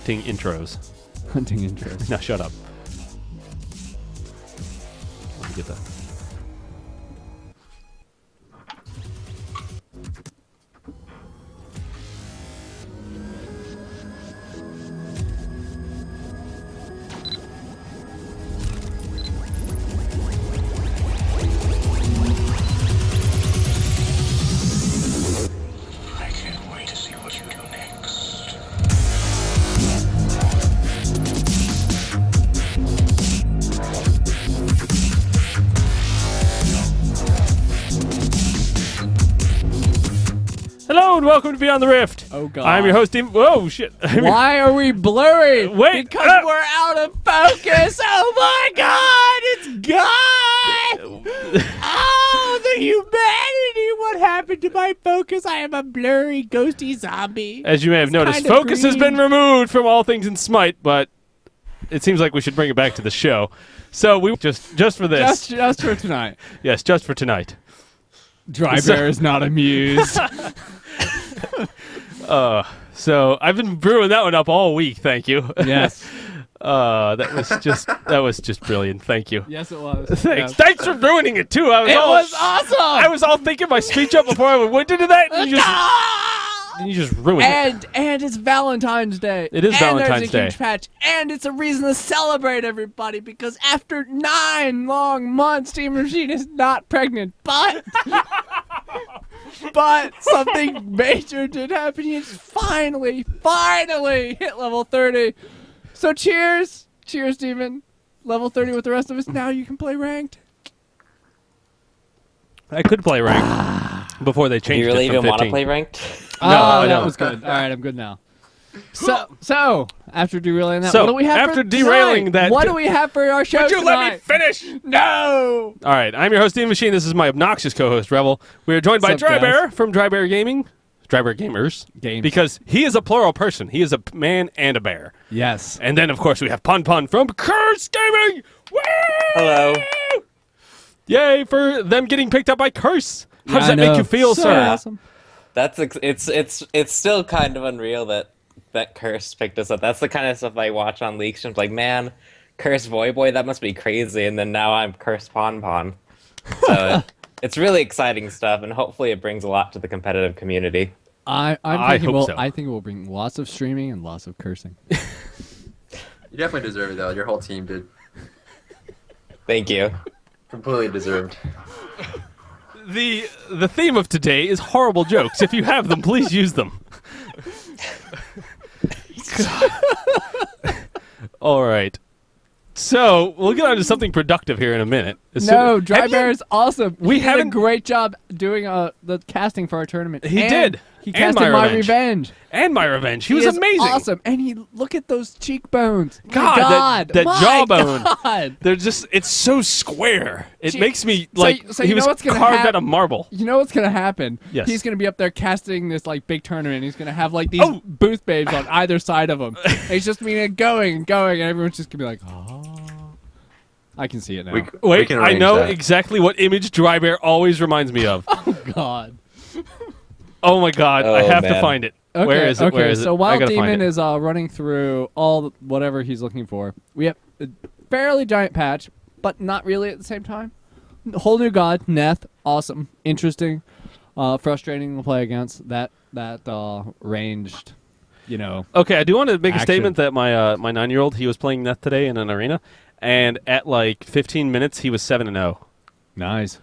Hunting intros. Hunting intros. Now shut up. Let me get that. Hello and welcome to Beyond the Rift. Oh God! I'm your host, Whoa, shit! Why are we blurry? Wait, because we're out of focus. Oh my God! It's gone. Oh, the humanity! What happened to my focus? I am a blurry, ghosty zombie. As you may have noticed, focus has been removed from all things in Smite, but it seems like we should bring it back to the show. So we just for this, just for tonight. Yes, just for tonight. DryBear is not amused. So I've been brewing that one up all week. Thank you. Yes. That was just brilliant. Thank you. Yes, it was. Thanks. Yes. Thanks for ruining it too. It was awesome. I was all thinking my speech up before I went into that, and you just ruined it. And it's Valentine's Day. It is Valentine's Day. And there's a Day. huge patch. And it's a reason to celebrate, everybody, because after 9 long months, DeamonMachine is not pregnant. But something major did happen. He finally hit level 30. So cheers, Demon. Level 30 with the rest of us. Now you can play ranked. I could play ranked before they changed it. Do you really from even want to 15. play ranked? No, I that don't. was good. All right, I'm good now. So after derailing that, So, what do we have after for derailing tonight? that- What do we have for our show Would you tonight? let me finish? No. All right, I'm your host, DeamonMachine. This is my obnoxious co-host, Revel. We are joined by What's up, DryBear from DryBear Gaming. DryBear Gamers. Games. Because he is a plural person. He is a man and a bear. Yes. And then, of course, we have PonPon from Curse Gaming. Woo! Hello. Yay for them getting picked up by Curse. How does I that make know. you feel, So sir? awesome. It's still kind of unreal that Curse picked us up. That's the kind of stuff I watch on leaks. I'm like, man, Curse Boy, that must be crazy. And then now I'm Curse PonPon. So it's really exciting stuff, and hopefully it brings a lot to the competitive community. I hope so. think it will bring lots of streaming and lots of cursing. You definitely deserve it, though. Your whole team did. Thank you. Completely deserved. The theme of today is horrible jokes. If you have them, please use them. All right. So we'll get on to something productive here in a minute. DryBear is awesome. We He did haven't- a great job doing the casting for our tournament. He And did. He And casted My My Revenge. Revenge. And My Revenge. He was is amazing. Awesome. And look at those cheekbones. My God, that my jawbone. God. They're just, it's so square. It Gee, makes me so- like so he you know was what's gonna carved hap- out of marble. You know what's gonna happen? Yes. He's gonna be up there casting this like big tournament. He's gonna have like these Oh. booth babes on either side of him. And he's just being going and going, and everyone's just gonna be like, oh. I can see it now. We Wait, can I arrange know that. exactly what image DryBear always reminds me of. Oh God. Oh my God, I Oh, have to man. find it. Okay, Where is it? okay, Where is it? so I while gotta find Demon it. is running through all whatever he's looking for, we have a fairly giant patch, but not really at the same time. Whole new god, Neith, awesome, interesting, frustrating to play against. That ranged, Okay, I do want to make a Action. statement that my 9-year-old, he was playing Neith today in an arena, and at like 15 minutes he was 7-0. Nice.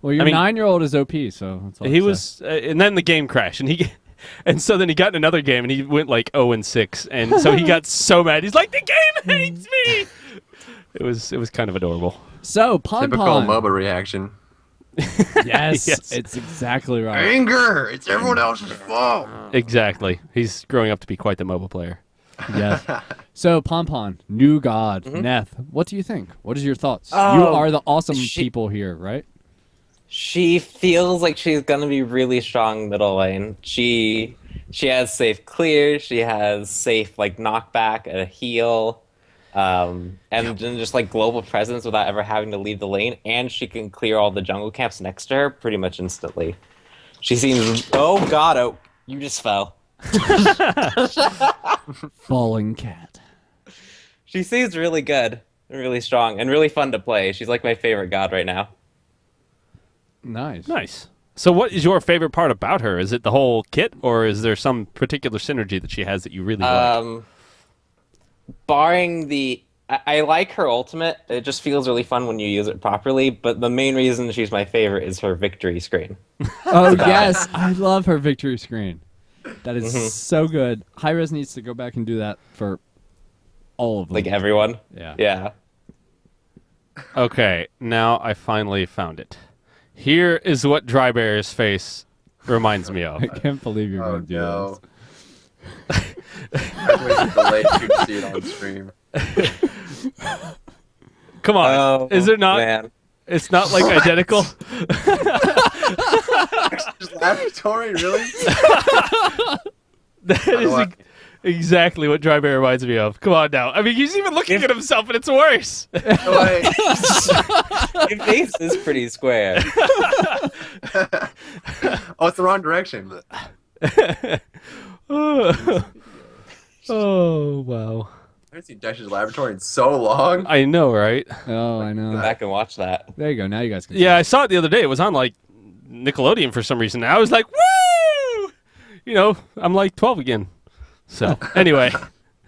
Well, your I mean- 9-year-old is OP, so that's all He was, and then the game crashed, and so then he got in another game and he went like 0-6, and so he got so mad. He's like, the game hates me. It was kind of adorable. So Typical PonPon. MOBA reaction. Yes, Yes. it's exactly right. Anger! It's everyone else's fault! Exactly. He's growing up to be quite the mobile player. Yes. So PonPon, new god, Neith. What do you think? What is your thoughts? You Oh, are the awesome she- people here, right? She feels like she's gonna be really strong middle lane. She has safe clear. She has safe like knockback, a heal, and then just like global presence without ever having to leave the lane. And she can clear all the jungle camps next to her pretty much instantly. She seems. Oh God! Oh, you just fell. Falling cat. She seems really good, and really strong, and really fun to play. She's like my favorite god right now. Nice. Nice. So what is your favorite part about her? Is it the whole kit, or is there some particular synergy that she has that you really like? Barring the... I like her ultimate. It just feels really fun when you use it properly, but the main reason she's my favorite is her victory screen. Oh, yes. I love her victory screen. That is so good. Hi-Res needs to go back and do that for all of them. Like everyone. Yeah. Yeah. Okay, now I finally found it. Here is what DryBear's face reminds me of. I can't believe you're Oh going to do no. this. I'm waiting for late to see it on stream. Come on, Oh, is it not? Man. It's not like identical. Just laboratory, really? That is exactly what DryBear reminds me of. Come on now. I mean, he's even looking at himself, and it's worse. No way. Your face is pretty square. Oh, it's the wrong direction. Oh wow. I haven't seen Dexter's Laboratory in so long. I know, right? Oh, I know. Go back and watch that. There you go. Now you guys can Yeah, I saw it the other day. It was on like Nickelodeon for some reason. I was like, woo! You know, I'm like 12 again. So anyway, see.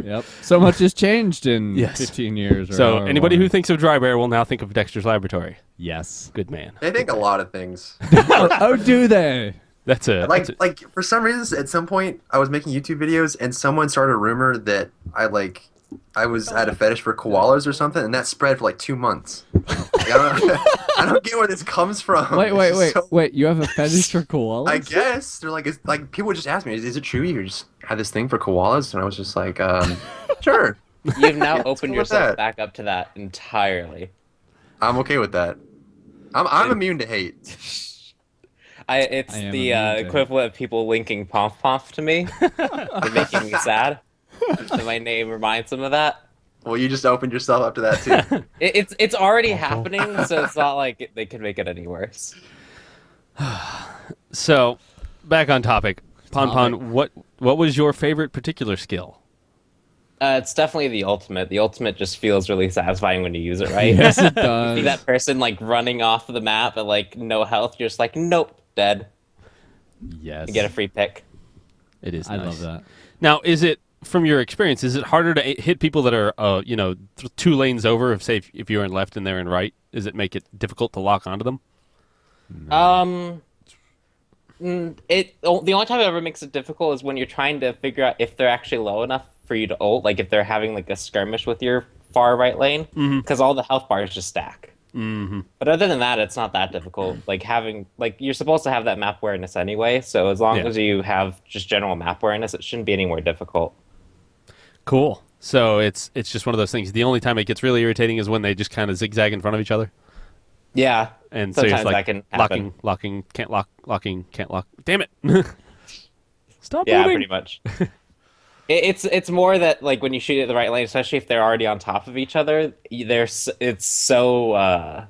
Yep. So much has changed in Yes. 15 years. Or so however anybody long. who thinks of DryBear will now think of Dexter's Laboratory. Yes. Good man. They think a lot of things. Oh, do they? That's a Like for some reason, at some point, I was making YouTube videos, and someone started a rumor that I had a fetish for koalas or something, and that spread for like 2 months. Like, I don't get where this comes from. Wait. It's just so- Wait, you have a fetish for koalas? I guess they're like, it's like people would just ask me, "Is it true you just had this thing for koalas?" And I was just like, "Sure, You've now let's opened go with yourself that. back up to that entirely. I'm okay with that. I'm immune to hate." It's I am the immune to it. equivalent of people linking PonPonWeiWei to me. They're making me sad. So my name reminds them of that. Well, you just opened yourself up to that too. It's already happening, so it's not like they could make it any worse. So, back on topic. Pon, what was your favorite particular skill? It's definitely the ultimate. The ultimate just feels really satisfying when you use it right. Yes, it See does. that person like running off the map at like no health, you're just like, nope, dead. Yes. You get a free pick. It is I nice. love that. Now, is it, from your experience, is it harder to hit people that are, 2 lanes over, if you're in left and they're in right? Does it make it difficult to lock onto them? The only time it ever makes it difficult is when you're trying to figure out if they're actually low enough for you to ult, like if they're having like a skirmish with your far right lane, because all the health bars just stack. Mm-hmm. But other than that, it's not that difficult. Like you're supposed to have that map awareness anyway, so as long as you have just general map awareness, it shouldn't be any more difficult. Cool. So it's just one of those things. The only time it gets really irritating is when they just kind of zigzag in front of each other. Yeah, And so you're sometimes just like that can happen. locking, can't lock, locking, can't lock. Damn it. Stop Yeah, moving. pretty much. It's more that like when you shoot at the right lane, especially if they're already on top of each other, it's so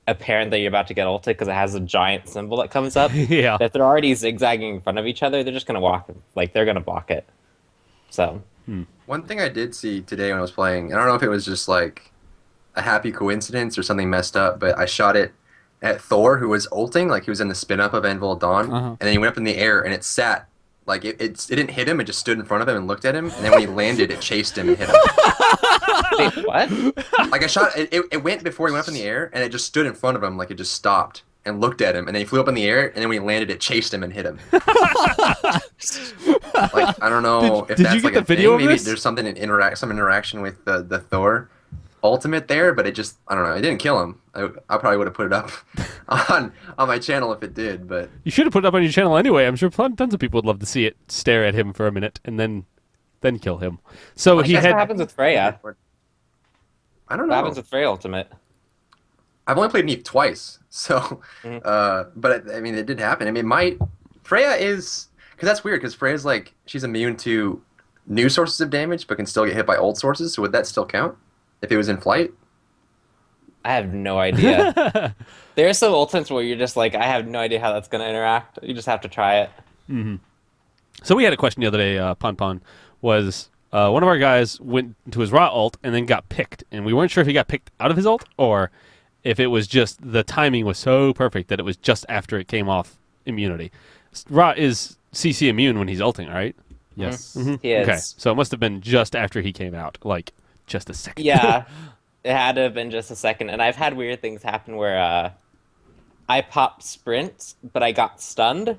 apparent that you're about to get ulted because it has a giant symbol that comes up. Yeah. That if they're already zigzagging in front of each other, they're just gonna walk, like they're gonna block it. So One thing I did see today when I was playing, and I don't know if it was just like a happy coincidence or something messed up, but I shot it at Thor, who was ulting, like he was in the spin up of Anvil of Dawn, and then he went up in the air and it sat. Like it didn't hit him, it just stood in front of him and looked at him, and then when he landed, it chased him and hit him. wait, what? Like I shot it went before he went up in the air, and it just stood in front of him, like it just stopped and looked at him, and then he flew up in the air, and then when he landed, it chased him and hit him. Like I don't know if did that's you get like the a video thing. of Maybe this? there's something some interaction with the Thor ultimate there, but it just I don't know. It didn't kill him. I probably would have put it up on my channel if it did, but You should have put it up on your channel anyway. I'm sure tons of people would love to see it stare at him for a minute and then kill him. So he That's had what happens with Freya. I don't What know. happens with Freya ultimate? I've only played Neith twice, so but I mean it did happen. I mean Freya is because that's weird because Freya's like she's immune to new sources of damage but can still get hit by old sources. So would that still count if it was in flight? I have no idea. There's some ultimates where you're just like, I have no idea how that's gonna interact. You just have to try it. So we had a question the other day, PonPon, was one of our guys went to his raw ult and then got picked, and we weren't sure if he got picked out of his ult or if it was just the timing was so perfect that it was just after it came off immunity. Ra is CC immune when he's ulting, right? Yes. He is. Okay, so it must have been just after he came out, like just a second. Yeah, it had to have been just a second. And I've had weird things happen where I popped sprint, but I got stunned.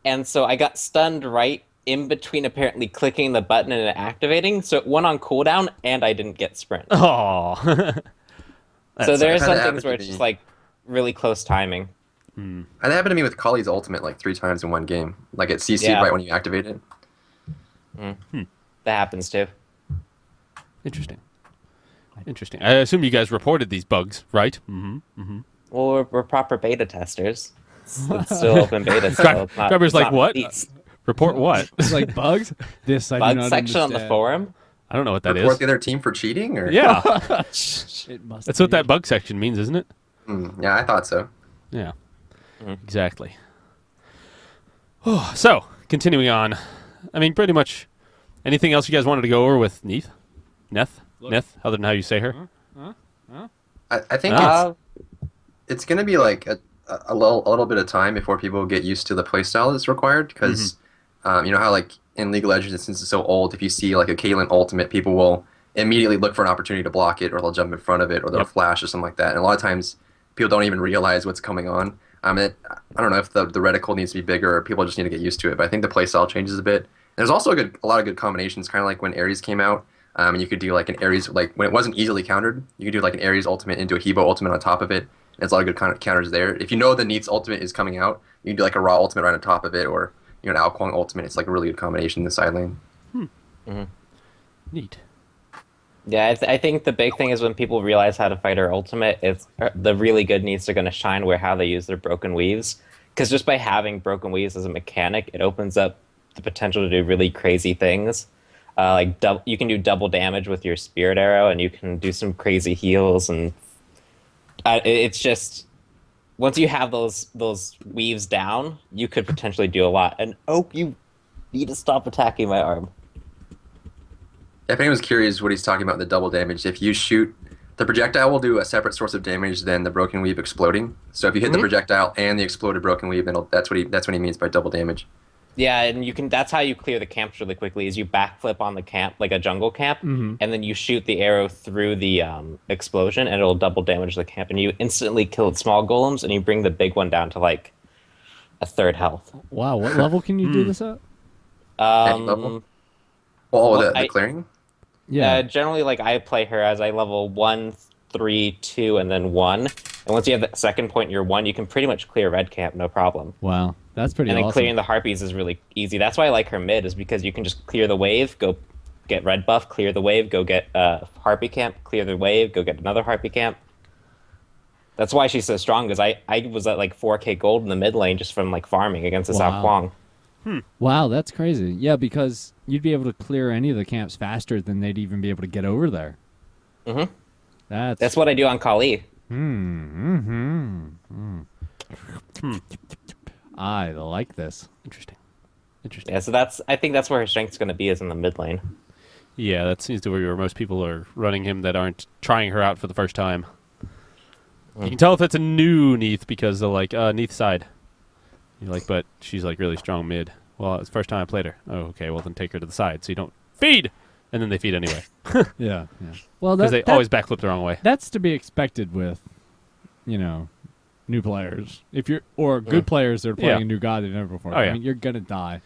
And so I got stunned right in between apparently clicking the button and it activating. So it went on cooldown and I didn't get sprint. Oh. So there are I've had some it happen things where to it's me. just like really close timing. That happened to me with Kali's ultimate like 3 times in one game. Like it CC'd Yeah. right when you activate it. That happens too. Interesting. Interesting. I assume you guys reported these bugs, right? Mm-hmm. Well, we're proper beta testers. It's still open beta, so it's not. Grabber's it's like, not what? released. Report what? It's like bugs. This I do Bug not section on the understand. forum. I don't know what that Report is. the other team for cheating, or Yeah. It must. That's what be. that bug section means, isn't it? Yeah, I thought so. Yeah. Exactly. So, continuing on. I mean, pretty much anything else you guys wanted to go over with Neith? Neith, other than how you say her? I think Uh, it's going to be like a little bit of time before people get used to the playstyle that's required, because you know how like in League of Legends, since it's so old, if you see like a Caitlyn ultimate, people will immediately look for an opportunity to block it, or they'll jump in front of it, or they'll flash or something like that. And a lot of times people don't even realize what's coming on. I don't know if the reticle needs to be bigger or people just need to get used to it, but I think the playstyle changes a bit. There's also a lot of good combinations, kind of like when Ares came out. And you could do like an Ares, like when it wasn't easily countered, you could do like an Ares ultimate into a Hebo ultimate on top of it. There's a lot of good counters there. If you know the Neith's ultimate is coming out, you can do like a Raw ultimate right on top of it, or an Alquang ultimate. It's like a really good combination in the side lane. Neat. Yeah, I think the big thing is when people realize how to fight our ultimate, it's the really good Neiths are going to shine where how they use their broken weaves. Because just by having broken weaves as a mechanic, it opens up the potential to do really crazy things. You can do double damage with your spirit arrow, and you can do some crazy heals, and it's just once you have those weaves down, you could potentially do a lot. And you need to stop attacking my arm. If anyone's curious what he's talking about, the double damage, if you shoot, the projectile will do a separate source of damage than the broken weave exploding. So if you hit the projectile and the exploded broken weave, then that's what he means by double damage. Yeah, and that's how you clear the camps really quickly, is you backflip on the camp, like a jungle camp, and then you shoot the arrow through the explosion, and it'll double damage the camp, and you instantly kill small golems, and you bring the big one down to like a third health. Wow, what level can you do this at? Any level? Oh, the I- clearing? Yeah. Generally, like I play her as I level 1, 3, 2, and then 1. And once you have the second point, you're 1, you can pretty much clear red camp, no problem. Wow, that's pretty And then awesome. clearing the harpies is really easy. That's why I like her mid, is because you can just clear the wave, go get red buff, clear the wave, go get harpy camp, clear the wave, go get another harpy camp. That's why she's so strong, because I was at like 4k gold in the mid lane just from like farming against the Sao Kwang. Wow, that's crazy. Yeah, because you'd be able to clear any of the camps faster than they'd even be able to get over there. Mhm. That's what I do on Kali. I like this. Interesting. Yeah, so I think that's where her strength's going to be, is in the mid lane. Yeah, that seems to be where most people are running him that aren't trying her out for the first time. You can tell if it's a new Neith because they're like, Neith side. You're like, but she's like really strong mid. Well, it's the first time I played her. Oh, okay, well then take her to the side so you don't feed! And then they feed anyway. Yeah. Well, Because they always backflip the wrong way. that's to be expected with, new players. If you're or good players that are playing Yeah. a new god they've never before. Oh, yeah. I mean, you're gonna die.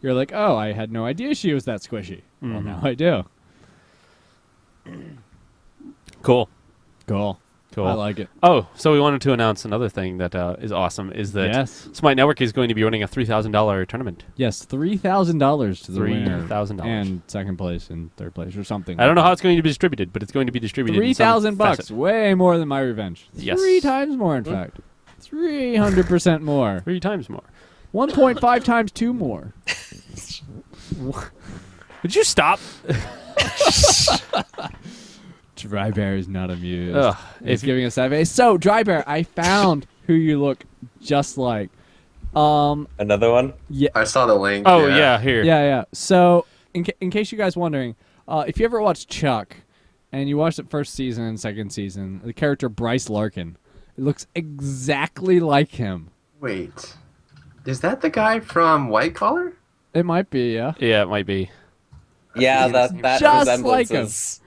You're like, oh, I had no idea she was that squishy. Well, now I do. Cool. Cool. Cool. I like it. Oh, so we wanted to announce another thing that is awesome, is that Yes. Smite Network is going to be running a $3,000 tournament. Yes, $3,000 to the winner. $3,000. And second place and third place or something. I don't know how it's going to be distributed, but it's going to be distributed in some $3,000 facet. way more than my revenge. Yes. 3 times more, in fact. 300% more. 3 times more. 1.5 times 2 more. Would you stop? DryBear is not amused. Ugh, He's giving us that face. So, DryBear, I found who you look just like. Another one? Yeah. I saw the link. Oh, yeah, here. Yeah. So, in case you guys wondering, if you ever watch Chuck, and you watch the first season and second season, the character Bryce Larkin, it looks exactly like him. Wait, is that the guy from White Collar? It might be, yeah. Yeah, it might be. Yeah, that Just resemblance like him. is.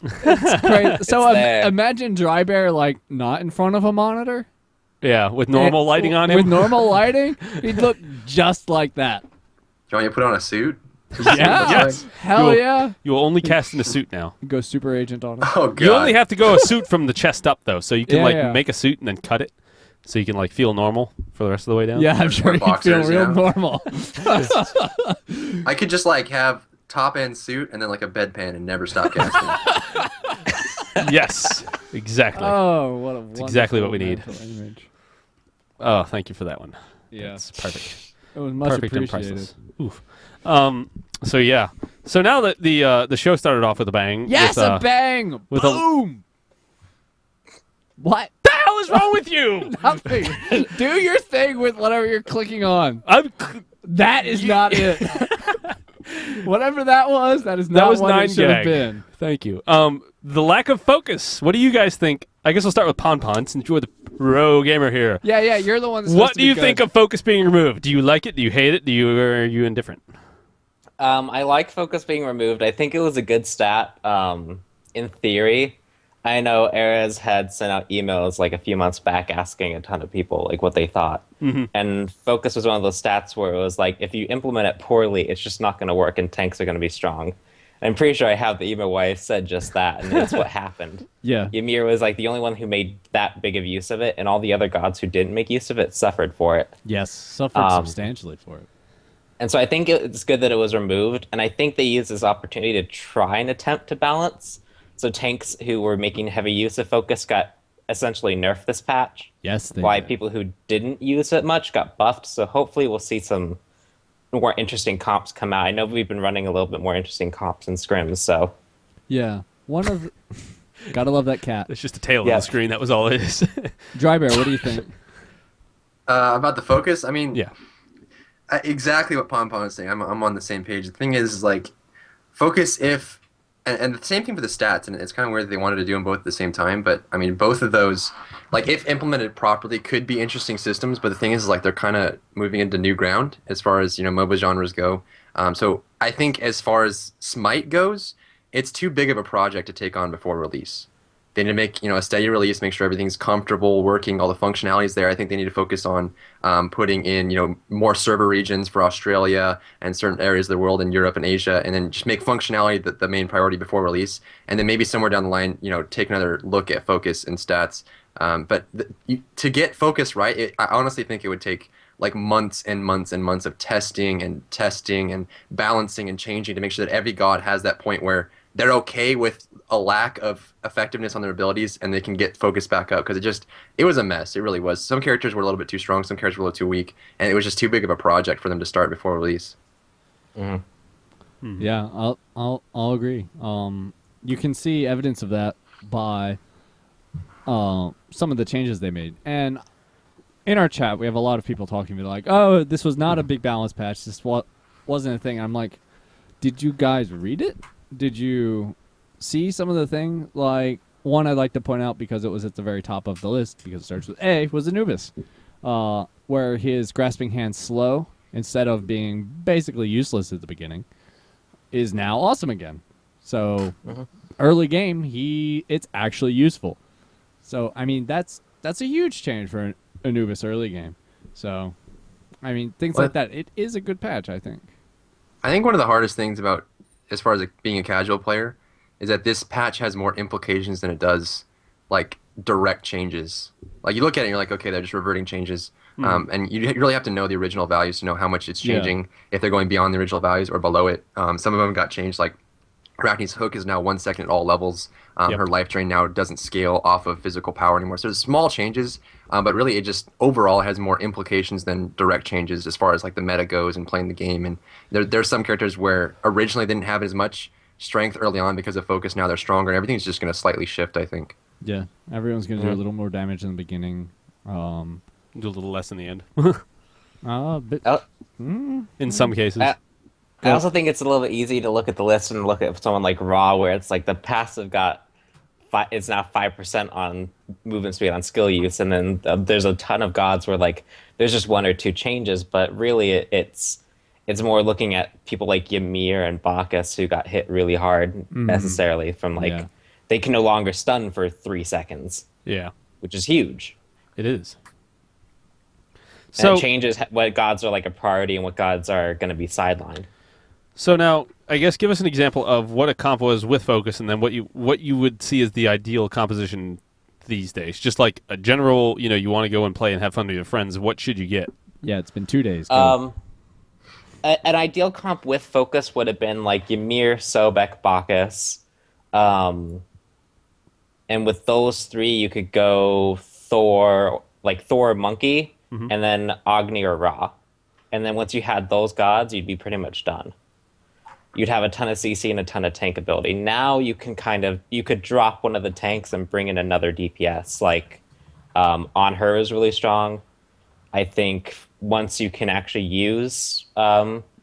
It's crazy. So there. imagine DryBear like not in front of a monitor. Yeah, with normal lighting on him. With normal lighting, he'd look just like that. Do you want me to put on a suit? Yeah. Yes. Hell You'll- yeah. You will only cast in a suit now. Go super agent on it. Oh god. You only have to go a suit from the chest up though, so you can Yeah. make a suit and then cut it, so you can feel normal for the rest of the way down. Yeah, I'm sure he'd feel boxers, real yeah. normal. I could just have top end suit and then a bedpan and never stop casting. Yes. Exactly. Oh, what a exactly what we need. wonderful image. Oh, thank you for that one. Yeah. It's perfect. It was much Perfect and appreciated. priceless. Oof. So yeah. So now that the show started off with a bang. Yes, with, a bang! with a- Boom! What? the hell is wrong with you? Nothing. Do your thing with whatever you're clicking on. I'm. That is not it. Whatever that was, that is not That was what it should have 9gag. been. Thank you. The lack of focus. What do you guys think? I guess we'll start with PonPon since you're the pro gamer here. Yeah, you're the one that's What do you think of focus being removed? Do you like it? Do you hate it? Are you indifferent? I like focus being removed. I think it was a good stat. In theory, I know Erez had sent out emails a few months back asking a ton of people what they thought. Mm-hmm. And focus was one of those stats where it was if you implement it poorly, it's just not going to work and tanks are going to be strong. I'm pretty sure I have the email where I said just that, and that's what happened. Yeah. Ymir was the only one who made that big of use of it, and all the other gods who didn't make use of it suffered for it. Yes, suffered substantially for it. And so I think it's good that it was removed, and I think they used this opportunity to try and attempt to balance. So tanks who were making heavy use of focus got essentially nerfed this patch. Yes, they Why did. people who didn't use it much got buffed. So hopefully we'll see some more interesting comps come out. I know we've been running a little bit more interesting comps and scrims, so Yeah. One of gotta love that cat. It's just a tail on Yeah. the screen. That was all it is. DryBear, what do you think? About the focus, I mean, Yeah. exactly what PonPon is saying. I'm on the same page. The thing is, focus if, and the same thing for the stats, and it's kind of weird that they wanted to do them both at the same time, but I mean, both of those, if implemented properly, could be interesting systems, but the thing is, they're kind of moving into new ground as far as, MOBA genres go. So I think as far as Smite goes, it's too big of a project to take on before release. They need to make a steady release, make sure everything's comfortable, working, all the functionalities there. I think they need to focus on putting in more server regions for Australia and certain areas of the world in Europe and Asia, and then just make functionality the main priority before release. And then maybe somewhere down the line, take another look at focus and stats. But to get focus right, I honestly think it would take months and months and months of testing and balancing and changing to make sure that every god has that point where they're okay with a lack of effectiveness on their abilities and they can get focus back up, because it was a mess. It really was. Some characters were a little bit too strong, some characters were a little too weak, and it was just too big of a project for them to start before release. mm-hmm. Yeah, I'll agree. You can see evidence of that by some of the changes they made. And in our chat, we have a lot of people talking to me like, "Oh, this was not a big balance patch. This wasn't a thing." I'm like, "Did you guys read it? Did you see some of the thing?" One I'd like to point out, because it was at the very top of the list, because it starts with A, was Anubis, where his grasping hand slow, instead of being basically useless at the beginning, is now awesome again. So early game, it's actually useful. So I mean, that's a huge change for Anubis early game. So I mean, things like that. It is a good patch, I think. I think one of the hardest things about, as far as being a casual player, is that this patch has more implications than it does direct changes. You look at it and you're like, okay, they're just reverting changes. And you really have to know the original values to know how much it's changing, if they're going beyond the original values or below it. Some of them got changed, Arachne's hook is now 1 second at all levels. Her life drain now doesn't scale off of physical power anymore. So there's small changes, but really it just overall has more implications than direct changes as far as the meta goes and playing the game. And there's some characters where originally they didn't have as much strength early on because of focus. Now they're stronger, and everything's just going to slightly shift, I think. Yeah, everyone's gonna do a little more damage in the beginning. Do a little less in the end. But In some cases. I also think it's a little bit easy to look at the list and look at someone like Raw, where it's like the passive it's now 5% on movement speed on skill use, and then there's a ton of gods where like there's just one or two changes, but really it's more looking at people like Ymir and Bacchus who got hit really hard necessarily from like they can no longer stun for 3 seconds. Yeah, which is huge. It is. So and it changes what gods are like a priority and what gods are going to be sidelined. So now, I guess give us an example of what a comp was with focus, and then what you would see as the ideal composition these days. Just like a general, you want to go and play and have fun with your friends. What should you get? Yeah, it's been 2 days. An ideal comp with focus would have been like Ymir, Sobek, Bacchus. And with those 3, you could go Thor or Monkey, and then Agni or Ra. And then once you had those gods, you'd be pretty much done. You'd have a ton of CC and a ton of tank ability. Now you can you could drop one of the tanks and bring in another DPS. Like, On Her is really strong. I think once you can actually use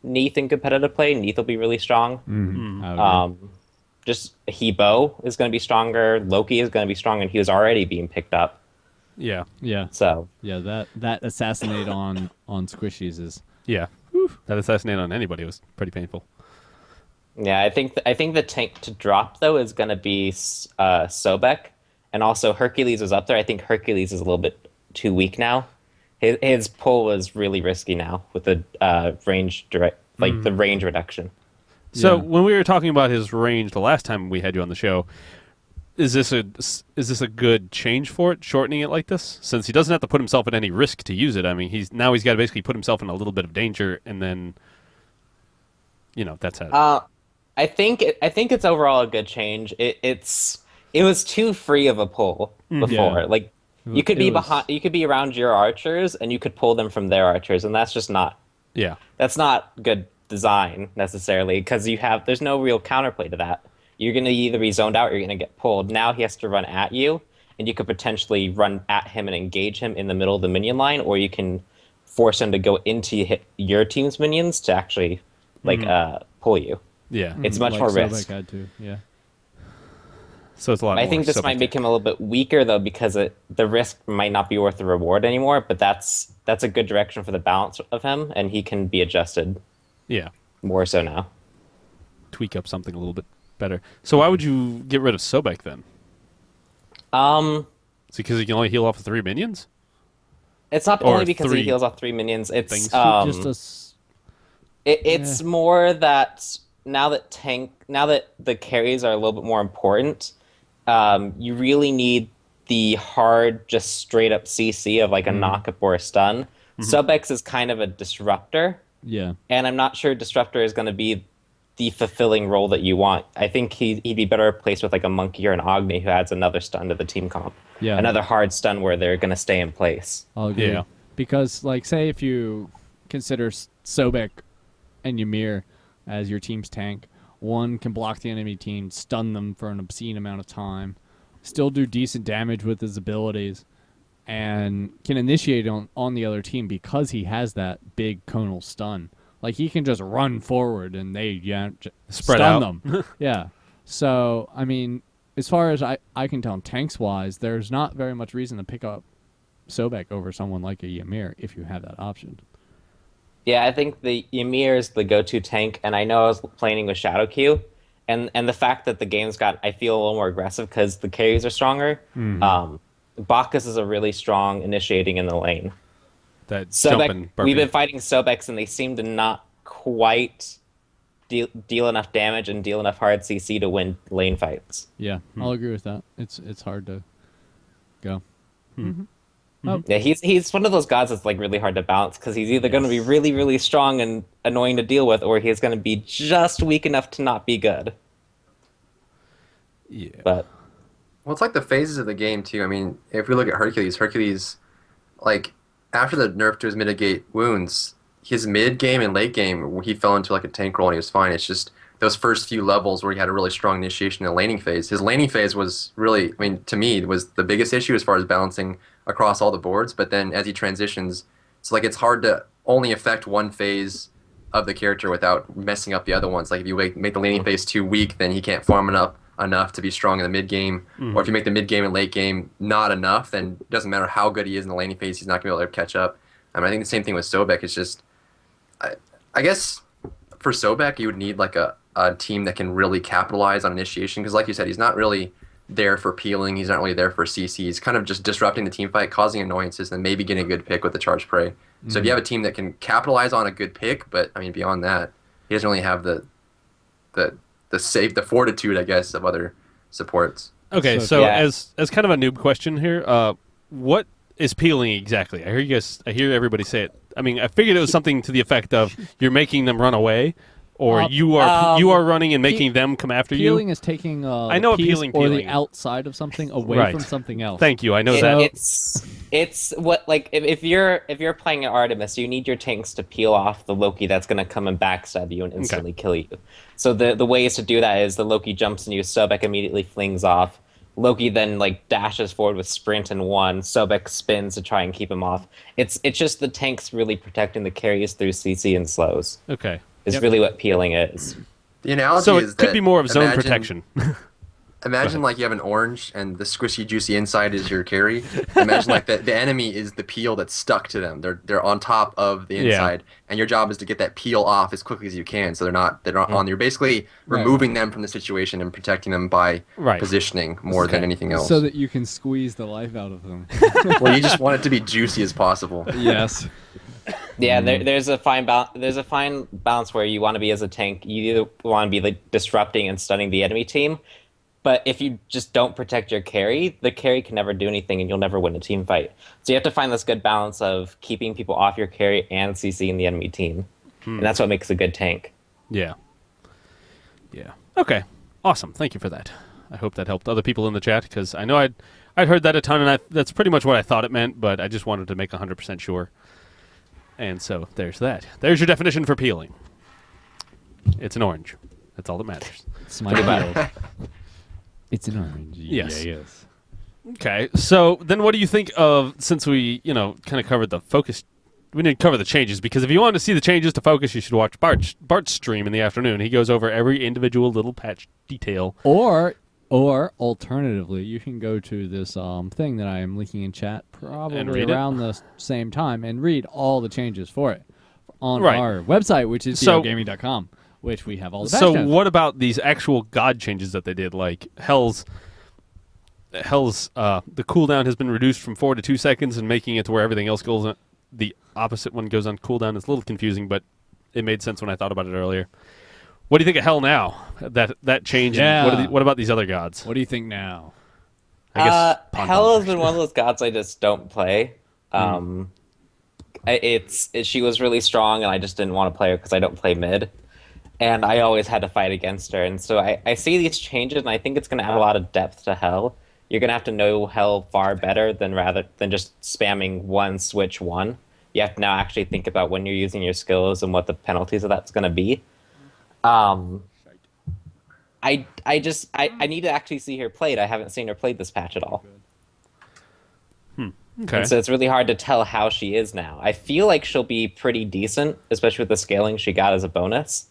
Neith in competitive play, Neith will be really strong. Just Hebo is going to be stronger. Loki is going to be strong, and he was already being picked up. Yeah. So that assassinate on squishies is that assassinate on anybody was pretty painful. Yeah, I think the tank to drop though is going to be Sobek, and also Hercules is up there. I think Hercules is a little bit too weak now. His pull was really risky now with the range the range reduction. So when we were talking about his range the last time we had you on the show, is this a good change for it, shortening it like this? Since he doesn't have to put himself at any risk to use it. I mean, he's got to basically put himself in a little bit of danger, and then that's it. I think it's overall a good change. It was too free of a pull before. Yeah. Like you could be around your archers and you could pull them from their archers, and that's just not. Yeah. That's not good design necessarily, because there's no real counterplay to that. You're going to either be zoned out or you're going to get pulled. Now he has to run at you, and you could potentially run at him and engage him in the middle of the minion line, or you can force him to go into your team's minions to actually pull you. Yeah. It's much more risk. Had to, yeah. So it's a lot. I think this might make him a little bit weaker though, because the risk might not be worth the reward anymore. But that's a good direction for the balance of him, and he can be adjusted. Yeah. More so now. Tweak up something a little bit better. So why would you get rid of Sobek then? Is it because he can only heal off of 3 minions? It's not only because he heals off 3 minions. It's it's more that now that the carries are a little bit more important, you really need the hard, just straight up CC of like a knock-up or a stun. Sobex is kind of a disruptor. Yeah. And I'm not sure disruptor is going to be the fulfilling role that you want. I think he'd be better replaced with like a Monkey or an Agni who adds another stun to the team comp. Yeah. Another hard stun where they're going to stay in place. I'll agree. Yeah. Because, like, say if you consider Sobek and Ymir as your team's tank, one can block the enemy team, stun them for an obscene amount of time, still do decent damage with his abilities, and can initiate on the other team because he has that big conal stun. Like, he can just run forward and they Spread stun out. them. Yeah. So, I mean, as far as I can tell, tanks-wise, there's not very much reason to pick up Sobek over someone like a Ymir if you have that option. Yeah, I think the Ymir is the go-to tank, and I know I was playing with Shadowq, and the fact that the game's got, I feel, a little more aggressive because the carries are stronger. Bacchus is a really strong initiating in the lane. That Sobek, we've been fighting Sobex, and they seem to not quite deal enough damage and deal enough hard CC to win lane fights. Yeah, I'll agree with that. It's hard to go. Yeah, he's one of those gods that's like really hard to balance because he's either going to be really, really strong and annoying to deal with, or he's going to be just weak enough to not be good. Yeah. But Well, it's like the phases of the game too. I mean, if we look at Hercules, like after the nerf to his mitigate wounds, his mid game and late game, he fell into like a tank role and he was fine. It's just those first few levels where he had a really strong initiation in the laning phase. His laning phase was really, I mean, to me, was the biggest issue as far as balancing across all the boards. But then as he transitions, it's like it's hard to only affect one phase of the character without messing up the other ones. Like if you make the laning phase too weak, then he can't farm enough to be strong in the mid game. Or if you make the mid game and late game not enough, then it doesn't matter how good he is in the laning phase, he's not going to be able to catch up. I think the same thing with Sobek. It's just, I guess for Sobek, you would need like a team that can really capitalize on initiation, because like you said, he's not really there for peeling, he's not really there for CC, he's kind of just disrupting the team fight, causing annoyances, and maybe getting a good pick with the charge prey. So if you have a team that can capitalize on a good pick, but I mean beyond that, he doesn't really have the fortitude, I guess, of other supports. Okay, so as kind of a noob question here, what is peeling exactly? I hear everybody say it. I mean, I figured it was something to the effect of you're making them run away, or you are running and making them come after you. Peeling is taking I know piece peeling or the outside of something away from something else. Thank you. I know that. It's what, like, if you're playing an Artemis, you need your tanks to peel off the Loki that's going to come and backstab you and instantly kill you. So the ways to do that is the Loki jumps and you, Sobek immediately flings off. Loki then like dashes forward with sprint and one. Sobek spins to try and keep him off. It's just the tanks really protecting the carries through CC and slows. Okay. Is really what peeling is. The analogy so is it could that be more of zone protection. Imagine like you have an orange and the squishy juicy inside is your carry. Imagine like the enemy is the peel that's stuck to them. They're on top of the inside, and your job is to get that peel off as quickly as you can, so they're not on. You're basically removing them from the situation and protecting them by positioning more than anything else. So that you can squeeze the life out of them. Well, you just want it to be juicy as possible. Yes. Yeah, there's a fine balance where you want to be as a tank. You either want to be like disrupting and stunning the enemy team, but if you just don't protect your carry, the carry can never do anything and you'll never win a team fight. So you have to find this good balance of keeping people off your carry and CCing the enemy team. And that's what makes a good tank. Yeah. Yeah. Okay. Awesome. Thank you for that. I hope that helped other people in the chat, because I know I'd heard that a ton, and that's pretty much what I thought it meant, but I just wanted to make 100% sure. And so there's that. There's your definition for peeling. It's an orange. That's all that matters. It's my battle. It's an orange. Yes. Yeah, yes. Okay. So then what do you think of, since we, kind of covered the focus, we didn't cover the changes, because if you want to see the changes to focus, you should watch Bart's stream in the afternoon. He goes over every individual little patch detail. Or alternatively, you can go to this thing that I am linking in chat probably around the same time and read all the changes for it on our website, which is drgaming.com, which we have all the patch notes. What about these actual god changes that they did? Like Hell's the cooldown has been reduced from 4 to 2 seconds, and making it to where everything else goes on, the opposite one goes on cooldown. It's a little confusing, but it made sense when I thought about it earlier. What do you think of Hell now? That change. Yeah. What about these other gods? What do you think now? I guess Hell has been one of those gods I just don't play. She was really strong, and I just didn't want to play her because I don't play mid, and I always had to fight against her. And so I see these changes, and I think it's going to add a lot of depth to Hell. You're going to have to know Hell far better than just spamming one switch one. You have to now actually think about when you're using your skills and what the penalties of that's going to be. I need to actually see her played. I haven't seen her played this patch at all. Okay. And so it's really hard to tell how she is now. I feel like she'll be pretty decent, especially with the scaling she got as a bonus,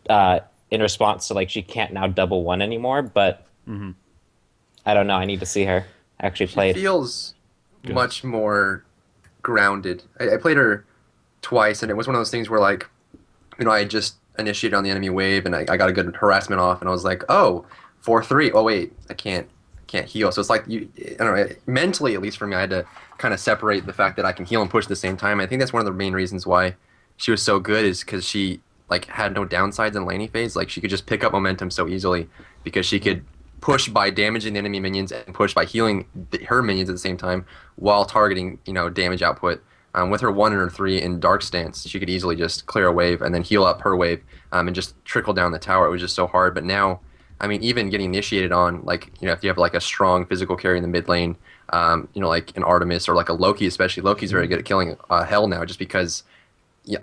in response to, like, she can't now double one anymore, but I don't know. I need to see her actually played. She feels much more grounded. I played her twice, and it was one of those things where, like, I just initiated on the enemy wave, and I got a good harassment off, and I was like, oh, 4-3. Oh, wait, I can't heal. So it's like, I don't know, mentally, at least for me, I had to kind of separate the fact that I can heal and push at the same time. I think that's one of the main reasons why she was so good, is because she, like, had no downsides in laning phase. Like, she could just pick up momentum so easily, because she could push by damaging the enemy minions and push by healing her minions at the same time while targeting, damage output. With her 1 and her 3 in Dark Stance, she could easily just clear a wave and then heal up her wave, and just trickle down the tower. It was just so hard. But now, even getting initiated on, like, if you have, like, a strong physical carry in the mid lane, like an Artemis or like a Loki, especially. Loki's very good at killing Hell now, just because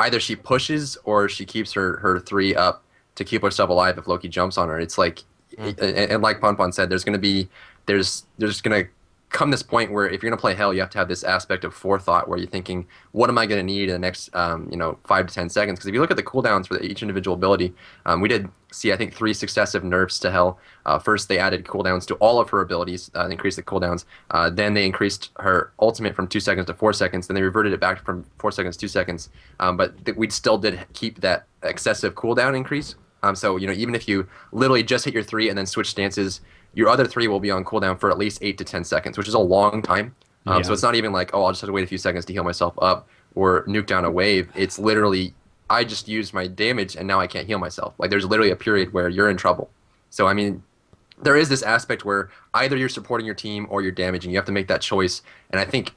either she pushes or she keeps her 3 up to keep herself alive if Loki jumps on her. It's like, and like PonPon said, there's going to come this point where if you're going to play Hell, you have to have this aspect of forethought where you're thinking, what am I going to need in the next 5 to 10 seconds? Because if you look at the cooldowns for each individual ability, we did see, I think, 3 successive nerfs to Hell. First, they added cooldowns to all of her abilities, increased the cooldowns. Then they increased her ultimate from 2 seconds to 4 seconds. Then they reverted it back from 4 seconds to 2 seconds. But we still did keep that excessive cooldown increase. So even if you literally just hit your 3 and then switch stances, your other 3 will be on cooldown for at least 8 to 10 seconds, which is a long time. So it's not even like, oh, I'll just have to wait a few seconds to heal myself up or nuke down a wave. It's literally, I just used my damage and now I can't heal myself. Like there's literally a period where you're in trouble. So I mean, there is this aspect where either you're supporting your team or you're damaging. You have to make that choice. And I think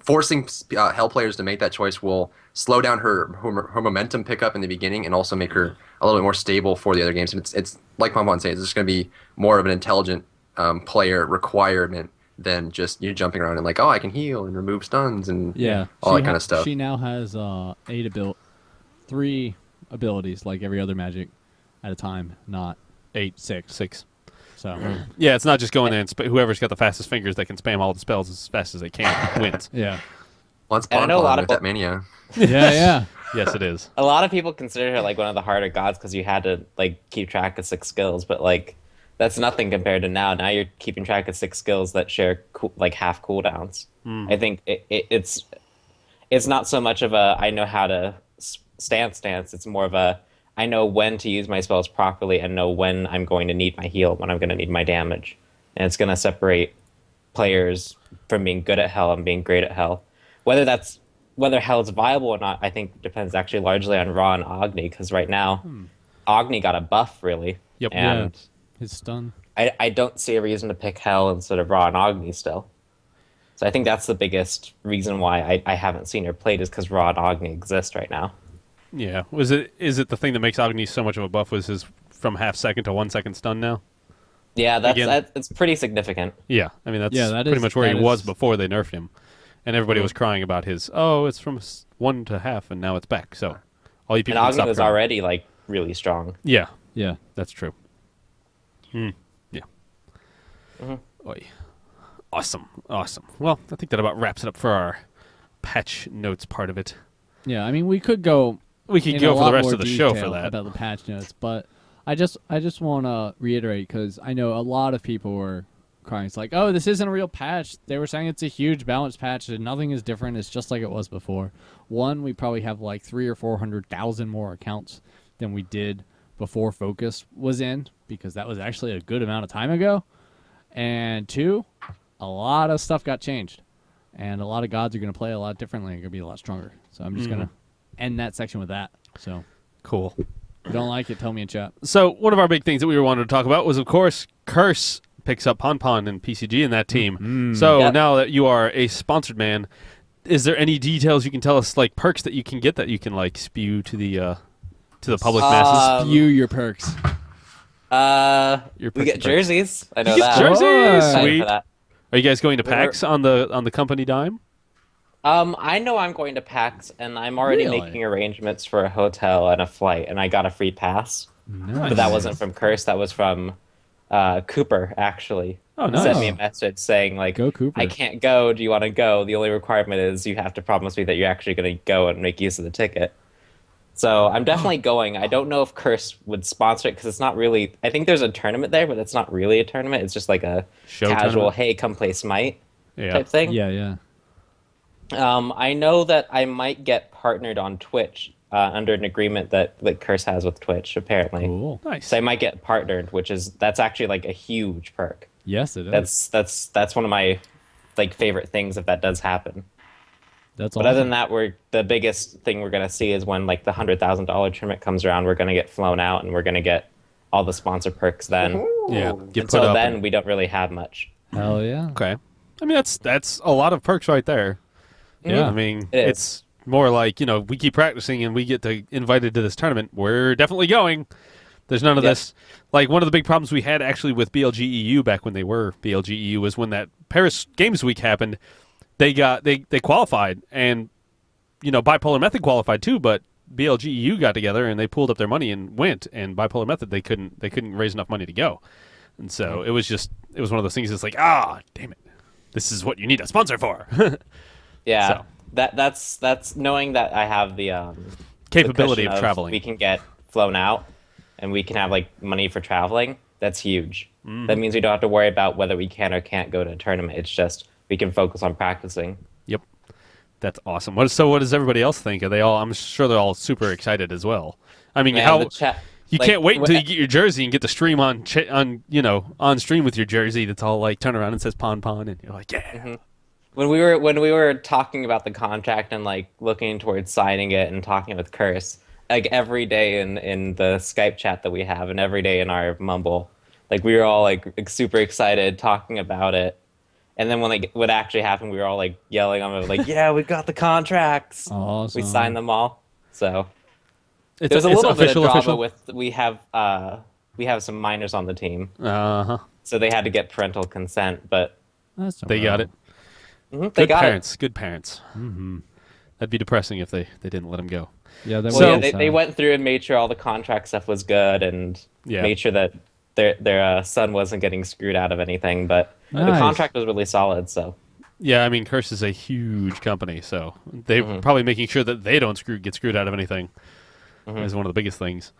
forcing Hell players to make that choice will slow down her momentum pickup in the beginning and also make her a little bit more stable for the other games. And it's like PonPon said, it's just going to be more of an intelligent player requirement than just you jumping around and like, oh, I can heal and remove stuns and all that kind of stuff. She now has 3 abilities like every other magic at a time, not 8, 6. So yeah, it's not just going in. Whoever's got the fastest fingers that can spam all the spells as fast as they can wins. Yeah. Well, it's PonPon with that mania. Yeah. Yes, it is. A lot of people consider her like one of the harder gods because you had to like keep track of 6 skills, but like that's nothing compared to now. Now you're keeping track of 6 skills that share like half cooldowns. I think it's not so much of a I know how to stance. It's more of a I know when to use my spells properly and know when I'm going to need my heal, when I'm going to need my damage. And it's going to separate players from being good at Hell and being great at Hell. Whether Hell is viable or not, I think depends actually largely on Ra and Agni, because right now, Agni got a buff, really. Yep. And his stun. I don't see a reason to pick Hell instead of Ra and Agni still. So I think that's the biggest reason why I haven't seen her played is because Ra and Agni exist right now. Yeah. Is it the thing that makes Agni so much of a buff was his from half second to 1 second stun now? Yeah, that's pretty significant. Yeah. I mean, that's that pretty is- much where he that was is- before they nerfed him. And everybody was crying about his, it's from 1 to half and now it's back. So all you people And can Agni stop was crying. already like really strong. Yeah. Yeah. That's true. Yeah. Oy. Awesome. Well, I think that about wraps it up for our patch notes part of it. Yeah, I mean, we could go. We could in go a for the lot rest more of the show for detail that. about the patch notes, but I just want to reiterate because I know a lot of people were crying. It's like, oh, this isn't a real patch. They were saying it's a huge balanced patch and nothing is different. It's just like it was before. One, we probably have like 300,000 or 400,000 more accounts than we did before Focus was in, because that was actually a good amount of time ago. And 2, a lot of stuff got changed, and a lot of gods are going to play a lot differently and going to be a lot stronger. So I'm just going to end that section with that. So Cool. if you don't like it, tell me in chat. So one of our big things that we were wanting to talk about was, of course, Curse picks up PonPon and PCG in that team. So now that you are a sponsored man, is there any details you can tell us, like perks that you can get that you can like spew to the public masses? Spew your perks. Your We perks get and perks. jerseys. I know You that. get jerseys! Excited Sweet. for that. Are you guys going to PAX on the company dime? I know I'm going to PAX, and I'm already Really? making arrangements for a hotel and a flight, and I got a free pass. Nice. But that wasn't from Curse. That was from Cooper, actually. Oh, He nice. sent me a message saying, like, Go Cooper. I can't go. Do you want to go? The only requirement is you have to promise me that you're actually going to go and make use of the ticket. So I'm definitely going. I don't know if Curse would sponsor it because it's not really... I think there's a tournament there, but it's not really a tournament. It's just like a Show casual, tournament? hey, come play Smite Yeah. type thing. Yeah. I know that I might get partnered on Twitch under an agreement that Curse has with Twitch, apparently. Cool. Nice. So I might get partnered, that's actually like a huge perk. Yes, it is. That's one of my like favorite things if that does happen. That's But other than that, the biggest thing we're gonna see is when like the $100,000 tournament comes around, we're gonna get flown out and we're gonna get all the sponsor perks then. Yeah. Get put Until up then, and- we don't really have much. Hell yeah. Okay. I mean, that's a lot of perks right there. Yeah. I mean, It is. it's more like, we keep practicing and we get invited to this tournament. We're definitely going. There's none of Yep. this. Like, one of the big problems we had actually with BLGEU back when they were BLGEU was when that Paris Games Week happened, they qualified, and, Bipolar Method qualified too, but BLGEU got together and they pulled up their money and went, and Bipolar Method, they couldn't raise enough money to go. And so it was one of those things that's like, damn it. this is what you need a sponsor for. Yeah, So. that's knowing that I have the Capability the cushion of traveling. We can get flown out, and we can have like money for traveling. That's huge. That means we don't have to worry about whether we can or can't go to a tournament. It's just we can focus on practicing. Yep. That's awesome. What does everybody else think? Are they all? I'm sure they're all super excited as well. I mean, Man, how the chat, you like, can't wait until you get your jersey and get to stream on on stream with your jersey. That's all like turn around and says Pon, and you're like, yeah. When we were talking about the contract and like looking towards signing it and talking with Curse, like every day in the Skype chat that we have and every day in our Mumble, like we were all like super excited talking about it. And then when like what actually happened, we were all like yelling on it, like, "Yeah, we got the contracts. Awesome. We signed them all." So It's there's a little official, bit of drama official. with we have some minors on the team, Uh-huh. so they had to get parental consent, but That's They got it. they Good got parents. Good parents. Mm-hmm. That'd be depressing if they didn't let him go. Yeah, that Well, So- yeah, they went through and made sure all the contract stuff was good and Yeah. made sure that their son wasn't getting screwed out of anything. But the Nice. contract was really solid. So Yeah, I mean, Curse is a huge company, so they're probably making sure that they don't get screwed out of anything. Is one of the biggest things.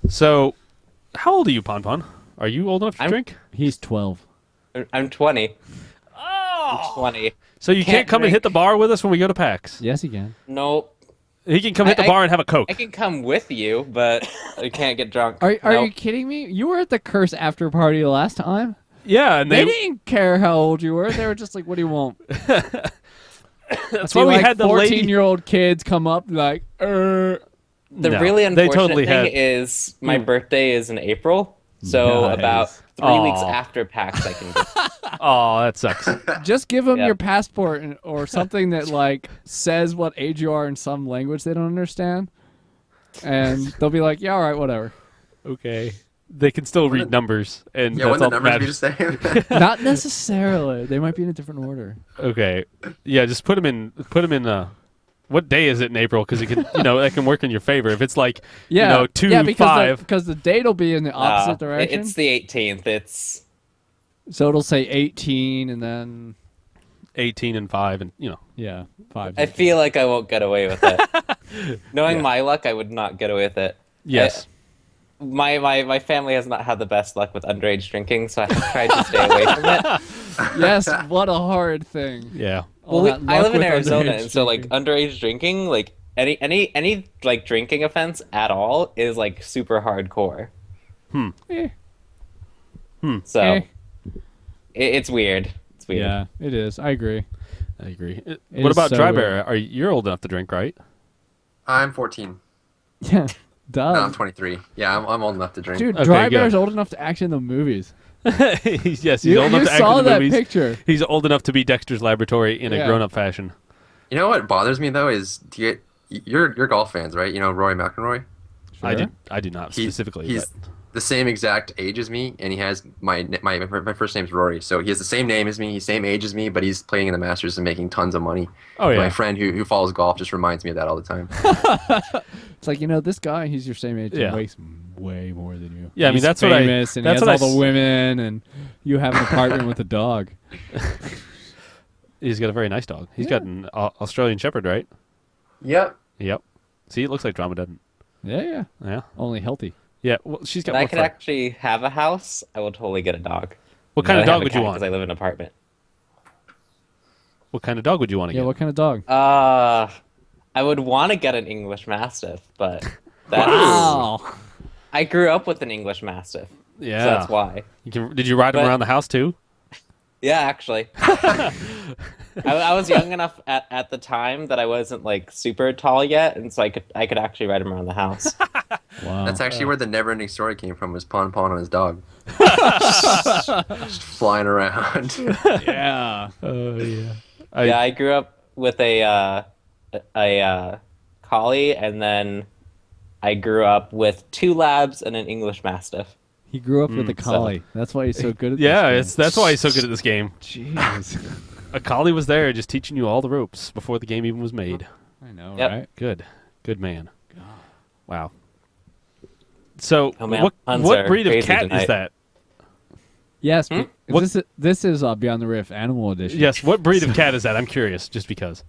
So, how old are you, Pon? Are you old enough to drink? He's 12. I'm 20. Oh! I'm 20. So you can't come and hit the bar with us when we go to PAX? Yes, he can. Nope. He can come hit the bar and have a Coke. I can come with you, but I can't get drunk. Are Nope. you kidding me? You were at the Curse after party last time. Yeah, and They didn't care how old you were. They were just like, "What do you want?" that's why we had the lady. 14-year-old kids come up like, The No, really they unfortunate totally thing had- is my birthday is in April, so Nice. about 3 weeks Aw. after PAX I can go. Oh, that sucks. Just give them Yeah. your passport or something that like says what age you are in some language they don't understand, and they'll be like, "Yeah, all right, whatever." Okay. They can still read numbers, and Yeah, that's wouldn't all the that numbers be matters. the same? Not necessarily. They might be in a different order. Okay. Yeah, just put them in. What day is it in April? Because it can, that can work in your favor. If it's like, Yeah, 2, yeah, because 5. because the date will be in the opposite direction. It's the 18th. It's So it'll say 18 and then 18 and 5, and yeah, 5. I feel like I won't get away with it. Knowing Yeah. my luck, I would not get away with it. yes. My family has not had the best luck with underage drinking, so I have tried to stay away from it. Yes, what a hard thing. Yeah. All Well, that I luck live in with Arizona, underage and so like drinking. underage drinking, like any like drinking offense at all is like super hardcore. Eh, So eh. it's weird. It's weird. Yeah, it is. I agree. I agree. It What is about so DryBear? You're old enough to drink, right? I'm 14. Yeah, No, I'm duh. 23. Yeah, I'm old enough to drink. Dude, Okay, DryBear's good. old enough to act in the movies. Yes, he's You, old enough you to act saw in the that movies. picture. He's old enough to be Dexter's Laboratory in a Yeah. grown-up fashion. You know what bothers me though is you're golf fans, right? You know Rory McIlroy. Sure. I do not He- specifically. He's but the same exact age as me, and he has my first name's Rory, so he has the same name as me, he's same age as me, but he's playing in the Masters and making tons of money. Oh yeah. My friend who follows golf just reminds me of that all the time. It's like, this guy, he's your same age Yeah. and weighs way more than you. Yeah, I mean, He's that's what I- famous, and that's he what has I all the s- women, and you have an apartment with a dog. He's got a very nice dog. He's Yeah. got an Australian Shepherd, right? Yep. Yep. See, it looks like Drama doesn't. Yeah. Yeah. Only healthy. Yeah. Well, she's got If I more could fur. actually have a house, I would totally get a dog. What kind of dog would you want? Because I live in an apartment. What kind of dog would you want to Yeah, get? what kind of dog? I would want to get an English Mastiff, but that's I grew up with an English Mastiff, Yeah. so that's why. Did you ride him But- around the house too? Yeah, actually. I was young enough at the time that I wasn't like super tall yet, and so I could actually ride him around the house. Wow. That's actually where the never-ending story came from. Was Pon and his dog just flying around. yeah. Oh yeah. Yeah, I grew up with a collie, and then I grew up with 2 labs and an English Mastiff. He grew up with a collie. That's why he's so good at Yeah, this that's why he's so good at this game. game. Jeez. A collie was there just teaching you all the ropes before the game even was made. I know, Yep. right? Good man. Wow. So Oh, man, what puns what are breed of crazy cat is tonight. that? Yes. What- This is Beyond the Rift Animal Edition. Yes. What breed of cat is that? I'm curious, just because.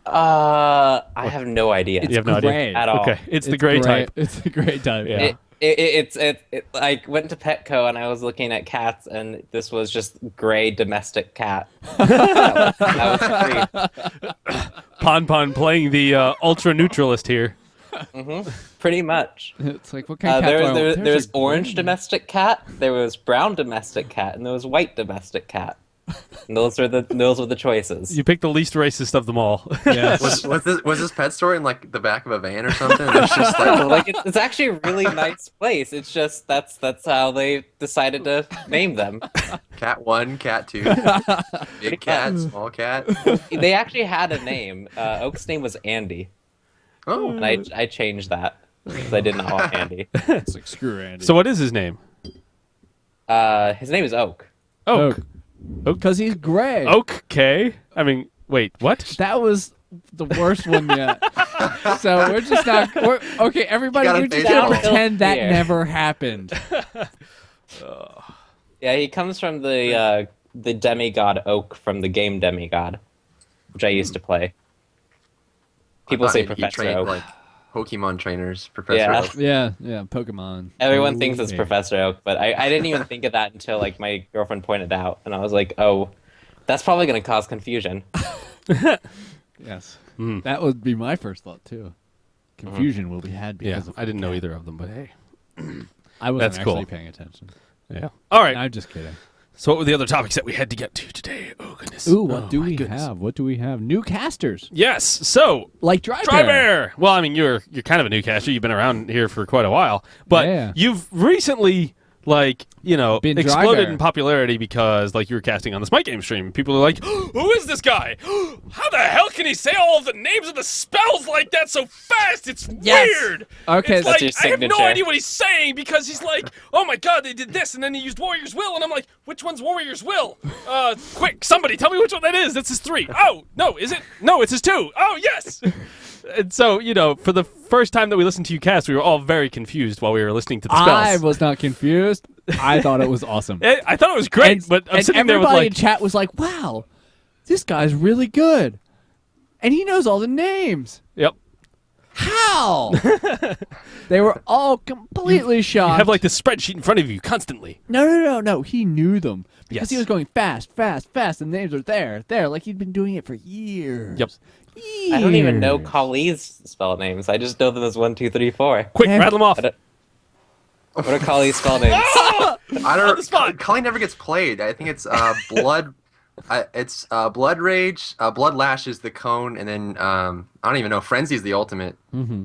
I have no idea. You have no idea gray. At all. Okay, it's the gray type. It's the gray type. Yeah. I went to Petco and I was looking at cats, and this was just gray domestic cat. that was great. Pon playing the ultra neutralist here. Pretty much. It's like, what kind of cat do I want? There was a orange green. domestic cat, there was brown domestic cat, and there was white domestic cat. And those were the choices. You picked the least racist of them all. Yes. Was this pet store in like the back of a van or something? It's just like Like it's actually a really nice place. It's just that's how they decided to name them. cat 1, cat 2, big cat, small cat. They actually had a name. Oak's name was Andy, Oh, and I changed that because I did not want Andy. It's like, screw Andy. So what is his name? His name is Oak. Oak. Because he's gray. Oak K. I mean, wait, what? That was the worst one yet. So we're just not. Okay, everybody, You gotta we're just face gonna it. pretend that Here. never happened. Yeah, he comes from the demigod Oak from the game Demigod, which I used to play. People I thought say he Professor trained, Oak. like Pokemon trainers, Professor Yeah. Oak. Yeah, Pokemon. Everyone thinks it's Okay. Professor Oak, but I didn't even think of that until like my girlfriend pointed out, and I was like, oh, that's probably going to cause confusion. Yes, Hmm. that would be my first thought too. Confusion will be had Yeah, because of I didn't know either of them, but hey. I wasn't That's actually cool. paying attention. Yeah. All right. I'm just kidding. So what were the other topics that we had to get to today? Oh, goodness. Ooh, what Oh, do my we goodness. have? What do we have? New casters Yes. So, like DryBear. DryBear. Well, I mean, you're kind of a newcaster. You've been around here for quite a while, but Yeah. you've recently, like, Been exploded DryBear. in popularity because, like, you were casting on the Smite game stream. People are like, "Who is this guy? How the hell can he say all of the names of the spells like that so fast? It's Yes. weird." Okay, it's That's like your I have no signature. idea what he's saying because he's like, "Oh my god, they did this, and then he used Warrior's Will," and I'm like, "Which one's Warrior's Will? Quick, somebody tell me which one that is. That's his 3. Oh no, is it? No, it's his 2. Oh yes." And so, for the first time that we listened to you cast, we were all very confused while we were listening to the spells. I was not confused. I thought it was awesome. I thought it was great, but I'm and sitting there with everybody like, in chat was like, "Wow, this guy's really good, and he knows all the names. yep. How?" They were all completely shocked. You have like this spreadsheet in front of you constantly. No. He knew them because Yes. he was going fast. The names are there, like he'd been doing it for years. Yep. I don't even know Years. Kali's spell names. I just know them as 1, 2, 3, 4. Quick, Yeah. rattle them off. I don't- What are Kali's spell names? I On don't. the spot. Colleen never gets played. I think it's blood. It's blood rage. Blood lash is the cone, and then I don't even know. Frenzy is the ultimate. Mm-hmm.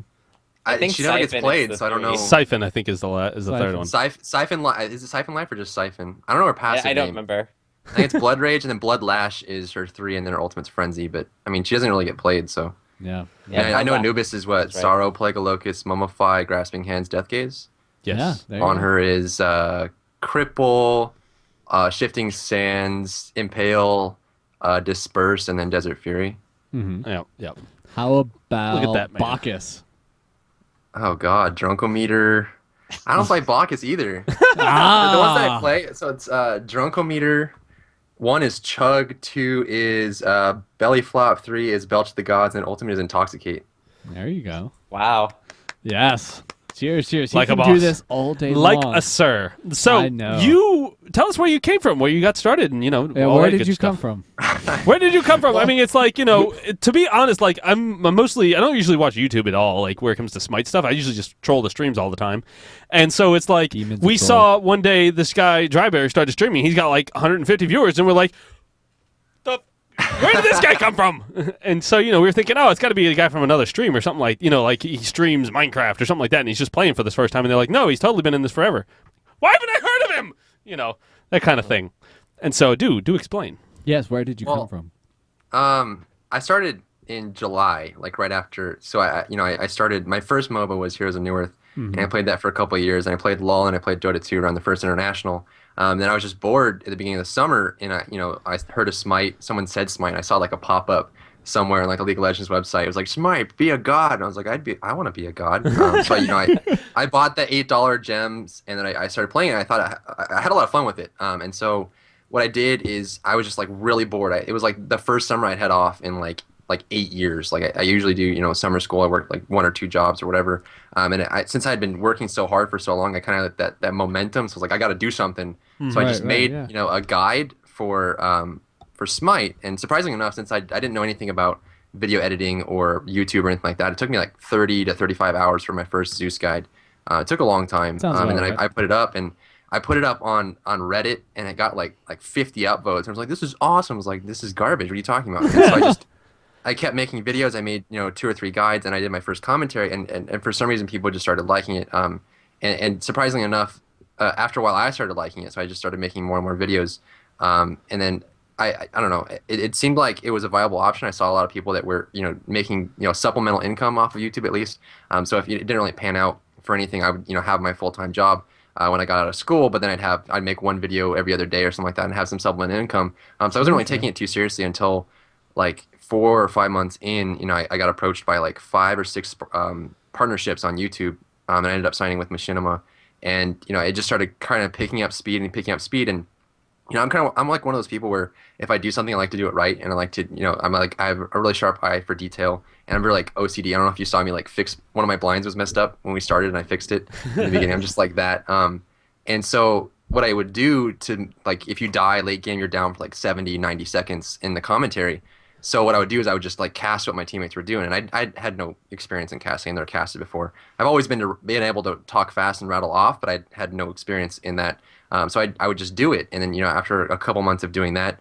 I think she never gets Siphon is played, the so I don't know. three. Siphon, I think, is the third Siphon. one. Siphon is it Siphon Life or just Siphon? I don't know her passive I don't name. remember. I think it's Blood Rage, and then Blood Lash is her 3, and then her ultimate's Frenzy. But I mean, she doesn't really get played, so. Yeah. Yeah, And I know Blood Lash. Anubis is what That's right. Sorrow, Plague of Locust, Mummify, Grasping Hands, Death Gaze. Yes. Yeah, there you On go. her is Cripple, Shifting Sands, Impale, Disperse, and then Desert Fury. Mm-hmm. Yep. How about Look at that, man. Bacchus? Oh God, Drunkometer. I don't play Bacchus either. The ones that I Ah, play, so it's Drunkometer. 1 is Chug, 2 is Belly Flop, 3 is Belch the Gods, and Ultimate is Intoxicate. there you go. Wow. Yes. Cheers. He Like a can do boss. this all day Like long. a sir. So I know. you tell us where you came from, where you got started, and Yeah, all where that did good you stuff. come from? Where did you come from? I mean, it's like, to be honest, like I'm mostly, I don't usually watch YouTube at all, like where it comes to Smite stuff. I usually just troll the streams all the time. And so it's like, Demon's we a troll. saw one day this guy, DryBear, started streaming. He's got like 150 viewers, and we're like, where did this guy come from? And so, we were thinking, oh, it's got to be a guy from another stream or something like, like he streams Minecraft or something like that, and he's just playing for this first time. And they're like, no, he's totally been in this forever. Why haven't I heard of him? That kind of thing. And so, do explain. Yes, where did you Well, come from? I started in July, like right after. So I started. My first MOBA was Heroes of Newerth, and I played that for a couple of years. And I played LoL and I played Dota 2 around the first international. Then I was just bored at the beginning of the summer, and I heard of Smite. Someone said Smite. And I saw like a pop up somewhere on like the League of Legends website. It was like, Smite, be a god. And I was like, I want to be a god. So I bought the $8 gems, and then I started playing it. And I thought I had a lot of fun with it. And so what I did is I was just like really bored. It was like the first summer I'd had off in like 8 years. Like I usually do, summer school. I work like 1 or 2 jobs or whatever. Since I had been working so hard for so long, I kind of had that momentum. So I was like, I got to do something. So I just made a guide for Smite. And surprisingly enough, since I didn't know anything about video editing or YouTube or anything like that, it took me like 30 to 35 hours for my first Zeus guide. It took a long time. And then I put it up, and I put it up on Reddit, and it got like 50 upvotes. And I was like, this is awesome. I was like, this is garbage. What are you talking about? And so I kept making videos. I made 2 or 3 guides, and I did my first commentary, and for some reason people just started liking it. And surprisingly enough, after a while I started liking it, so I just started making more and more videos. And then I don't know, it seemed like it was a viable option. I saw a lot of people that were making supplemental income off of YouTube at least. So if it didn't really pan out for anything, I would have my full-time job when I got out of school, but then I'd make one video every other day or something like that and have some supplemental income. So I wasn't really taking it too seriously until like 4 or 5 months in. I got approached by like 5 or 6 partnerships on YouTube, and I ended up signing with Machinima, and it just started kind of picking up speed. And I'm like one of those people where if I do something, I like to do it right, and I like to I have a really sharp eye for detail, and I'm very like OCD. I don't know if you saw me like fix one of my blinds was messed up when we started, and I fixed it in the beginning. I'm just like that. And so what I would do to, like, if you die late game, you're down for like 70, 90 seconds in the commentary. So what I would do is I would just like cast what my teammates were doing, and I had no experience in casting. I never casted before. I've always been able to talk fast and rattle off, but I had no experience in that. So I would just do it, and then after a couple months of doing that,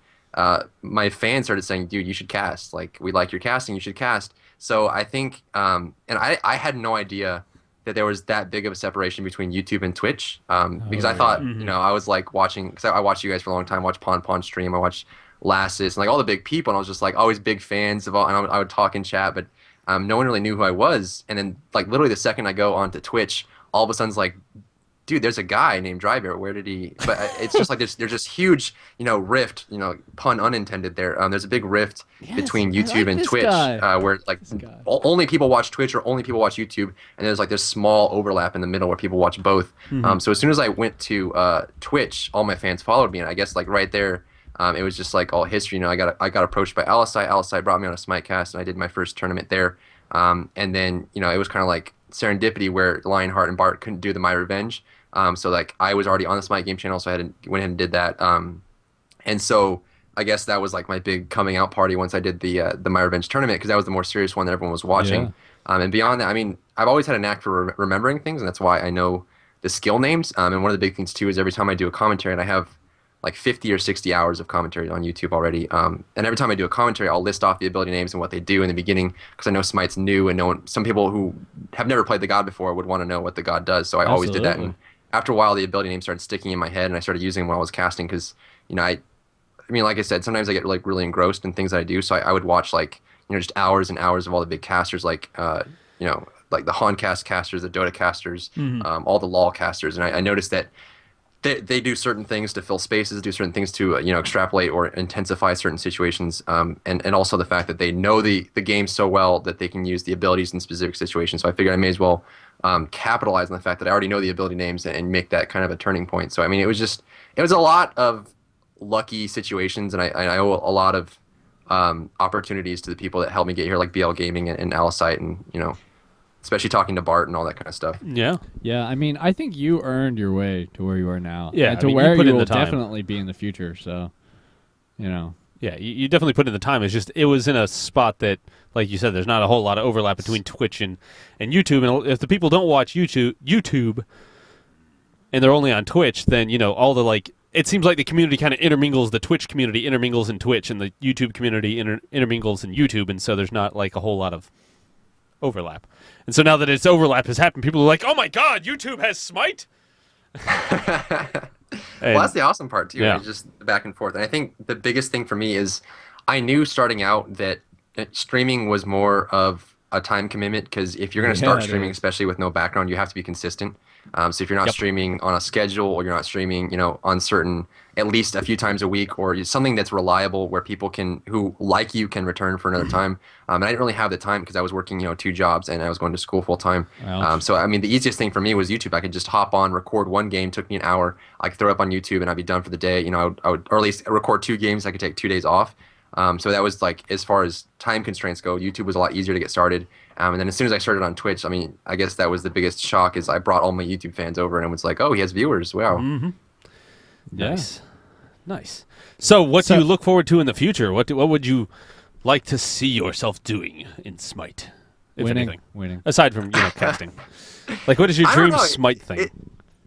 my fans started saying, "Dude, you should cast. Like, we like your casting. You should cast." So I think, and I had no idea that there was that big of a separation between YouTube and Twitch, because I thought, I was like watching, because I watched you guys for a long time, watch PonPon stream, I watched Lassus, and like all the big people, and I was just like always big fans of all, and I would talk in chat, but no one really knew who I was. And then like literally the second I go onto Twitch, all of a sudden it's like, dude, there's a guy named DryBear. Where did he? But it's just like there's just huge, rift, pun unintended there. There's a big rift between YouTube and Twitch, where like only people watch Twitch or only people watch YouTube, and there's like this small overlap in the middle where people watch both. So as soon as I went to Twitch, all my fans followed me, and I guess like right there, it was just like all history. I got approached by Alisai. Alisai brought me on a Smitecast, and I did my first tournament there. And then it was kind of like serendipity where Lionheart and Bart couldn't do the My Revenge. So like I was already on the Smite game channel, so I went ahead and did that. And so I guess that was like my big coming out party once I did the My Revenge tournament, because that was the more serious one that everyone was watching. And beyond that, I mean, I've always had a knack for remembering things, and that's why I know the skill names. And one of the big things too is every time I do a commentary, and I have like 50 or 60 hours of commentary on YouTube already. And every time I do a commentary, I'll list off the ability names and what they do in the beginning, because I know Smite's new, and some people who have never played the god before would want to know what the god does. So I always did that. And after a while, the ability names started sticking in my head, and I started using them while I was casting, because I mean, like I said, sometimes I get like really engrossed in things that I do. So I would watch like just hours and hours of all the big casters, like like the Honcast casters, the Dota casters, all the LoL casters, and I noticed that they do certain things to fill spaces, do certain things to extrapolate or intensify certain situations, and also the fact that they know the game so well that they can use the abilities in specific situations. So I figured I may as well capitalize on the fact that I already know the ability names and make that kind of a turning point. So I mean, it was a lot of lucky situations, and I owe a lot of opportunities to the people that helped me get here, like BL Gaming and Alisite, and especially talking to Bart and all that kind of stuff. Yeah. I mean, I think you earned your way to where you are now. Yeah, and to where you will definitely be in the future. So, Yeah, you definitely put in the time. It's just it was in a spot that, like you said, there's not a whole lot of overlap between Twitch and YouTube. And if the people don't watch YouTube, and they're only on Twitch, then all the like. It seems like the community kind of intermingles. The Twitch community intermingles in Twitch, and the YouTube community intermingles in YouTube, and so there's not like a whole lot of overlap. And so now that its overlap has happened, people are like, "Oh my God, YouTube has Smite!" Well, that's the awesome part too. Yeah. It's just the back and forth. And I think the biggest thing for me is I knew starting out that streaming was more of a time commitment, because if you're going to start streaming, especially with no background, you have to be consistent. So if you're not Yep. streaming on a schedule, or you're not streaming, on certain, at least a few times a week, or something that's reliable where people who like you can return for another time. And I didn't really have the time because I was working, 2 jobs and I was going to school full time. Ouch. So I mean, the easiest thing for me was YouTube. I could just hop on, record one game, took me an hour. I could throw it up on YouTube and I'd be done for the day. I would, or at least record 2 games. I could take 2 days off. So that was like, as far as time constraints go, YouTube was a lot easier to get started. And then as soon as I started on Twitch, I mean, I guess that was the biggest shock, is I brought all my YouTube fans over and it was like, oh, he has viewers. Wow. Nice. Nice. So what do you look forward to in the future? What would you like to see yourself doing in Smite, if anything? Winning. Aside from, casting. Like, what is your I don't dream know. Smite thing?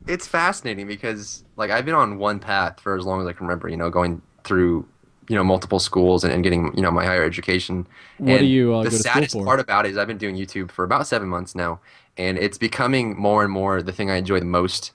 It's fascinating because, like, I've been on one path for as long as I can remember, going through, multiple schools and getting, my higher education. What do you the go to school saddest for? part about it is I've been doing YouTube for about 7 months now, and it's becoming more and more the thing I enjoy the most,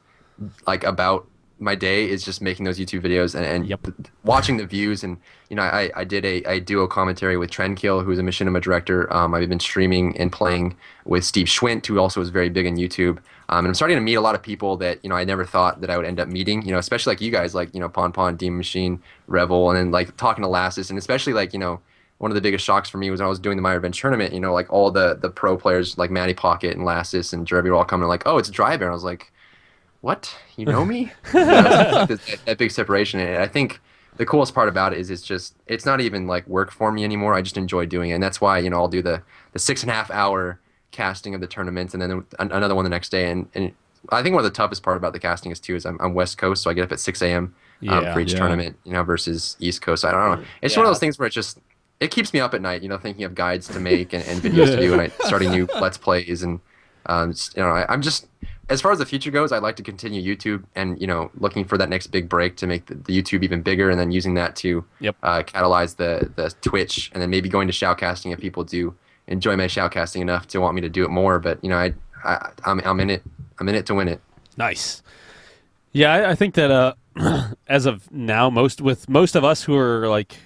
like, about my day, is just making those YouTube videos and watching the views. And I did a duo commentary with Trendkill, who's a machinima director. I've been streaming and playing with Steve Schwint, who also is very big on YouTube. And I'm starting to meet a lot of people that I never thought that I would end up meeting. Especially like you guys, like PonPon, DeamonMachine, Revel, and then like talking to Lassus, and especially like one of the biggest shocks for me was when I was doing the My Revenge tournament. Like all the pro players like Matty Pocket and Lassus and DryBear were all coming like, oh, it's DryBear. And I was like, what? You know me? That big separation. And I think the coolest part about it is it's not even like work for me anymore. I just enjoy doing it. And that's why, I'll do the 6.5 hour casting of the tournaments and then another one the next day. And I think one of the toughest part about the casting is I'm West Coast, so I get up at 6 a.m. For each tournament, versus East Coast. I don't know. It's one of those things where it keeps me up at night, thinking of guides to make and videos to do, and starting new Let's Plays. And, I'm just, as far as the future goes, I'd like to continue YouTube and, looking for that next big break to make the YouTube even bigger, and then using that to catalyze the Twitch, and then maybe going to shoutcasting if people do enjoy my shoutcasting enough to want me to do it more. But, I'm in it. I'm in it to win it. Nice. Yeah, I think that as of now, most of us who are like,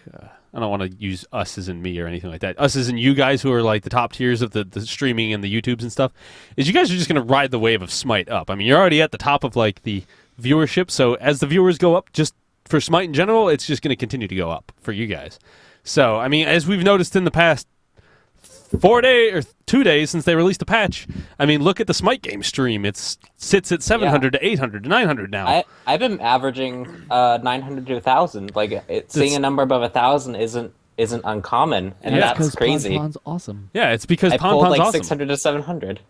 I don't want to use us as in me or anything like that. Us as in you guys who are like the top tiers of the streaming and the YouTubes and stuff, is you guys are just going to ride the wave of Smite up. I mean, you're already at the top of like the viewership, so as the viewers go up, just for Smite in general, it's just going to continue to go up for you guys. So, I mean, as we've noticed in the past 4 days or 2 days since they released the patch, I mean, look at the Smite game stream. It sits at 700 to 800 to 900 now. I've been averaging 900 to 1,000. Like seeing a number above 1,000 isn't uncommon, and that's crazy. PonPon's awesome. Yeah, it's because I pulled PonPon's like awesome. 600 to 700.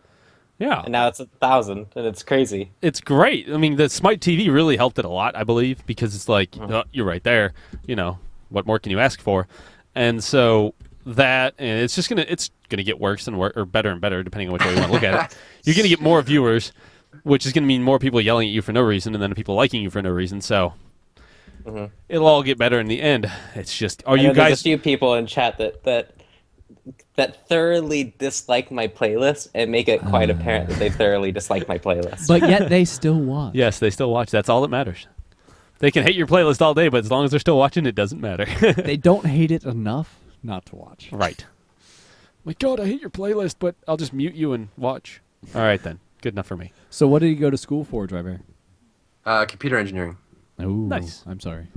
Yeah, And now it's 1,000, and it's crazy. it's great. I mean, the Smite TV really helped it a lot, I believe, because it's like, you're right there. What more can you ask for? And so that, and it's gonna get worse and or better and better depending on which way you want to look at it. You're gonna get more viewers, which is gonna mean more people yelling at you for no reason, and then people liking you for no reason. So it'll all get better in the end. It's just, There's a few people in chat that thoroughly dislike my playlist and make it quite apparent that they thoroughly dislike my playlist. But yet they still watch. Yes, they still watch. That's all that matters. They can hate your playlist all day, but as long as they're still watching, it doesn't matter. They don't hate it enough not to watch. Right. My God, I hate your playlist, but I'll just mute you and watch. All right, then. Good enough for me. So what did you go to school for, DryBear? Computer engineering. Ooh, Nice. I'm sorry.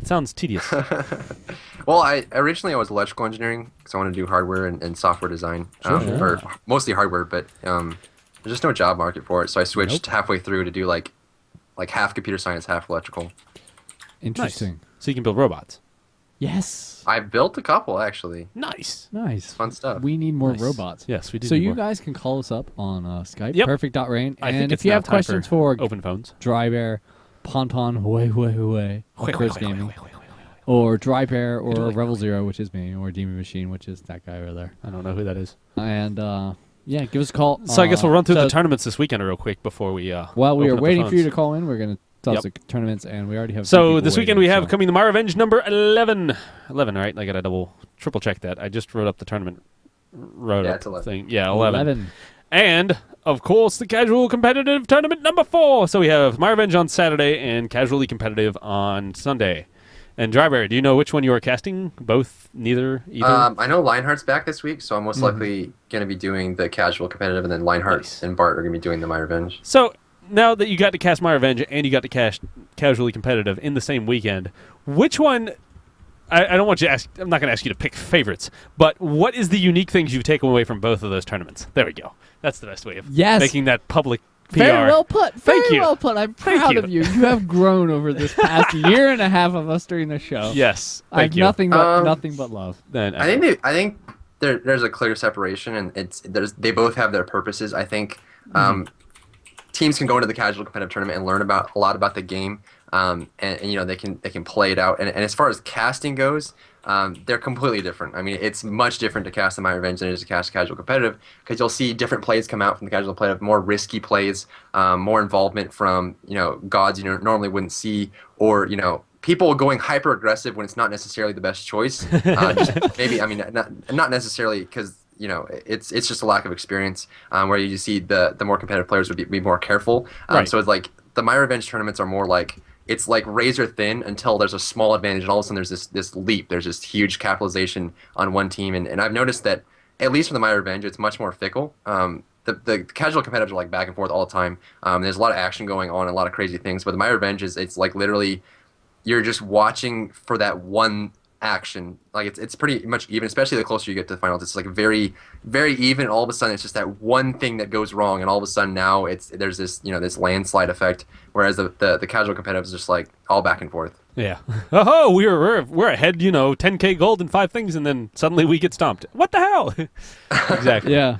It sounds tedious. Well, originally I was electrical engineering because I wanted to do hardware and software design, or mostly hardware. But there's just no job market for it, so I switched halfway through to do like half computer science, half electrical. Interesting. So you can build robots. Yes. I built a couple actually. Nice. Nice. Fun stuff. We need more Nice. robots. Yes, we do. So need you more. guys can call us up on Skype. Yep. Perfect.rain. I think And it's if you now have time questions for open phones. DryBear, PonPonWeiWei, Twitch Gaming, or DryBear, or Revel Zero, which is me, or DeamonMachine, which is that guy over there. I don't know who that is. And yeah, give us a call. So I guess we'll run through the so tournaments this weekend real quick before we. While we open are up the waiting for you to phones. call in, we're going to toss the tournaments, and we already have. So this weekend we have coming the My Revenge number 11. 11, right? I got to triple check that. I just wrote up the tournament. It's 11. Thing. Yeah, 11. And of course the casual competitive tournament number 4. So we have My Revenge on Saturday and casually competitive on Sunday. And DryBear, do you know which one you are casting? Both, neither, either? I know Lionheart's back this week, so I'm most likely going to be doing the casual competitive, and then Lionheart Nice. and Bart are going to be doing the My Revenge. So now that you got to cast My Revenge and you got to cast Casually Competitive in the same weekend, which one? I don't want you to ask. I'm not going to ask you to pick favorites, but what is the unique things you've taken away from both of those tournaments? There we go. That's the best way of making that public PR. Very well put. Thank you. Well put. I'm proud of you. You have grown over this past year and a half of us during the show. Yes. I have nothing but love. Then I think there's a clear separation, and they both have their purposes. I think teams can go into the casual competitive tournament and learn a lot about the game, and they can play it out. And as far as casting goes, they're completely different. I mean, it's much different to cast the My Revenge than it is to cast casual competitive, because you'll see different plays come out from the casual competitive, more risky plays, more involvement from gods you normally wouldn't see, or people going hyper aggressive when it's not necessarily the best choice. Maybe, I mean, not necessarily because it's just a lack of experience. Where you see the more competitive players would be more careful. Right. So it's like the My Revenge tournaments are more like, it's like razor thin until there's a small advantage, and all of a sudden there's this leap. There's this huge capitalization on one team, and I've noticed that at least for the My Revenge, it's much more fickle. The casual competitors are like back and forth all the time. There's a lot of action going on and a lot of crazy things, but the My Revenge it's like literally you're just watching for that one action. Like it's pretty much even, especially the closer you get to the finals. It's like very, very even. And all of a sudden, it's just that one thing that goes wrong, and all of a sudden now there's this this landslide effect. Whereas the casual competitive is just like all back and forth. Yeah. Oh, we're ahead. 10K gold and 5 things, and then suddenly we get stomped. What the hell? Exactly. Yeah.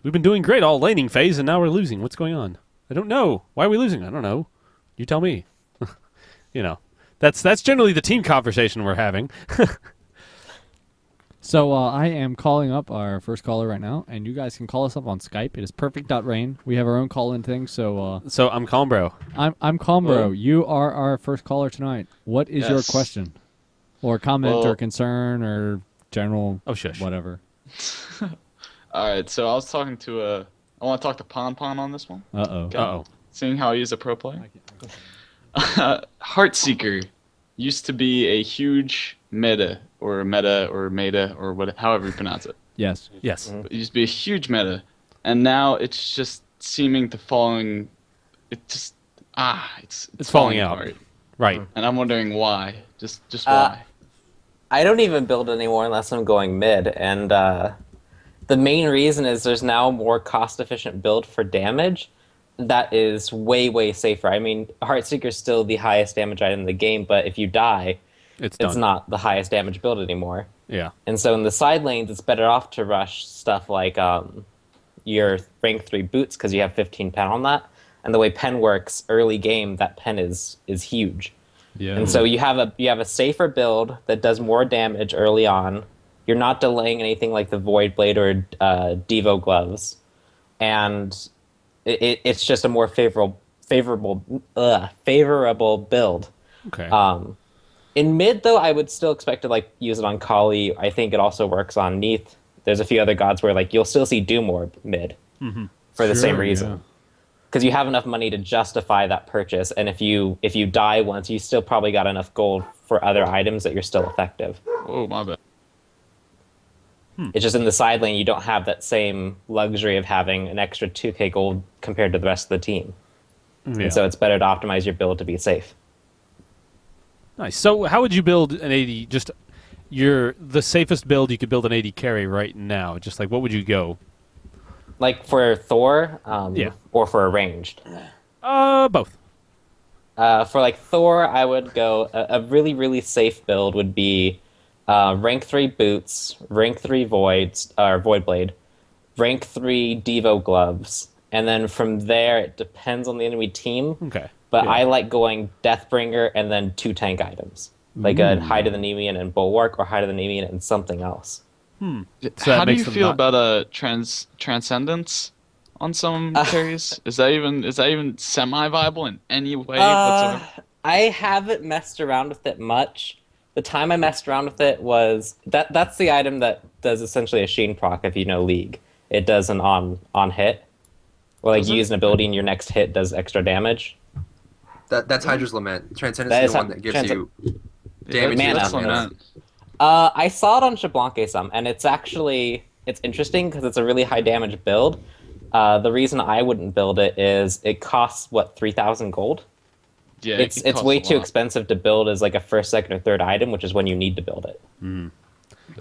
We've been doing great all laning phase, and now we're losing. What's going on? I don't know. Why are we losing? I don't know. You tell me. That's generally the team conversation we're having. So I am calling up our first caller right now, and you guys can call us up on Skype. It is perfect.rain. We have our own call-in thing, so... So I'm Calm Bro. I'm Calm Bro. You are our first caller tonight. What is your question? Or comment or concern or general whatever. All right, so I was talking to I want to talk to PonPon on this one. Uh-oh. Okay. Uh-oh. Seeing how he's a pro player. Heartseeker used to be a huge meta or however you pronounce it. Yes. It used to be a huge meta, and now it's just seeming to falling. It's falling out. apart. Right. And I'm wondering why. Just why. I don't even build anymore unless I'm going mid, and the main reason is there's now a more cost-efficient build for damage that is way, way safer. I mean, Heartseeker is still the highest damage item in the game, but if you die, it's not the highest damage build anymore. Yeah. And so in the side lanes, it's better off to rush stuff like your rank 3 boots, because you have 15 pen on that. And the way pen works early game, that pen is huge. Yeah. And so you have a safer build that does more damage early on. You're not delaying anything like the Void Blade or Devo gloves, and it's just a more favorable build. Okay. In mid though, I would still expect to use it on Kali. I think it also works on Neith. There's a few other gods where you'll still see Doom Orb mid for the same reason. Because you have enough money to justify that purchase, and if you die once, you still probably got enough gold for other items that you're still effective. Oh, my bad. It's just in the side lane, you don't have that same luxury of having an extra 2k gold compared to the rest of the team. Yeah. And so it's better to optimize your build to be safe. Nice. So how would you build an AD? Just the safest build you could build an AD carry right now. Just what would you go? Like for Thor, or for a ranged? Both. For Thor, I would go a really, really safe build would be rank 3 boots, rank 3 Void Blade, rank 3 Devo gloves, and then from there it depends on the enemy team. Okay. But I like going Deathbringer and then 2 tank items, like a Hide of the Nemean and Bulwark, or Hide of the Nemean and something else. So how do you feel about Transcendence on some carries? Is that even semi-viable in any way whatsoever? I haven't messed around with it much. The time I messed around with it was that's the item that does essentially a Sheen proc if you know League. It does an on hit, or you use an ability and your next hit does extra damage. That's Hydra's Lament. Transcendence is the one that gives you damage. Mana. I saw it on Shablanque some, and it's interesting because it's a really high damage build. The reason I wouldn't build it is it costs, what, 3,000 gold? Yeah, it's way too expensive to build as like a first, second, or third item, which is when you need to build it.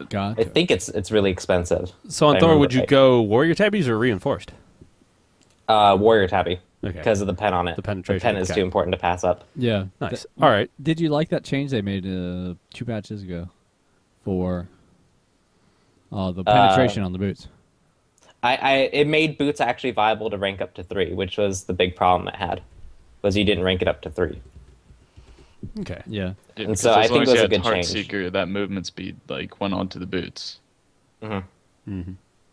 Gotcha. I think it's really expensive. So on Thor, would you go warrior tabbies or reinforced? Warrior tabby. Okay. Because of the pen on it. The penetration. The pen is too important to pass up. Yeah. Nice. All right. Did you like that change they made 2 patches ago for the penetration on the boots? It made boots actually viable to rank up to 3, which was the big problem it had, was you didn't rank it up to 3. Okay. Yeah. And so I think it was a good change. Heartseeker, that movement speed like went onto the boots.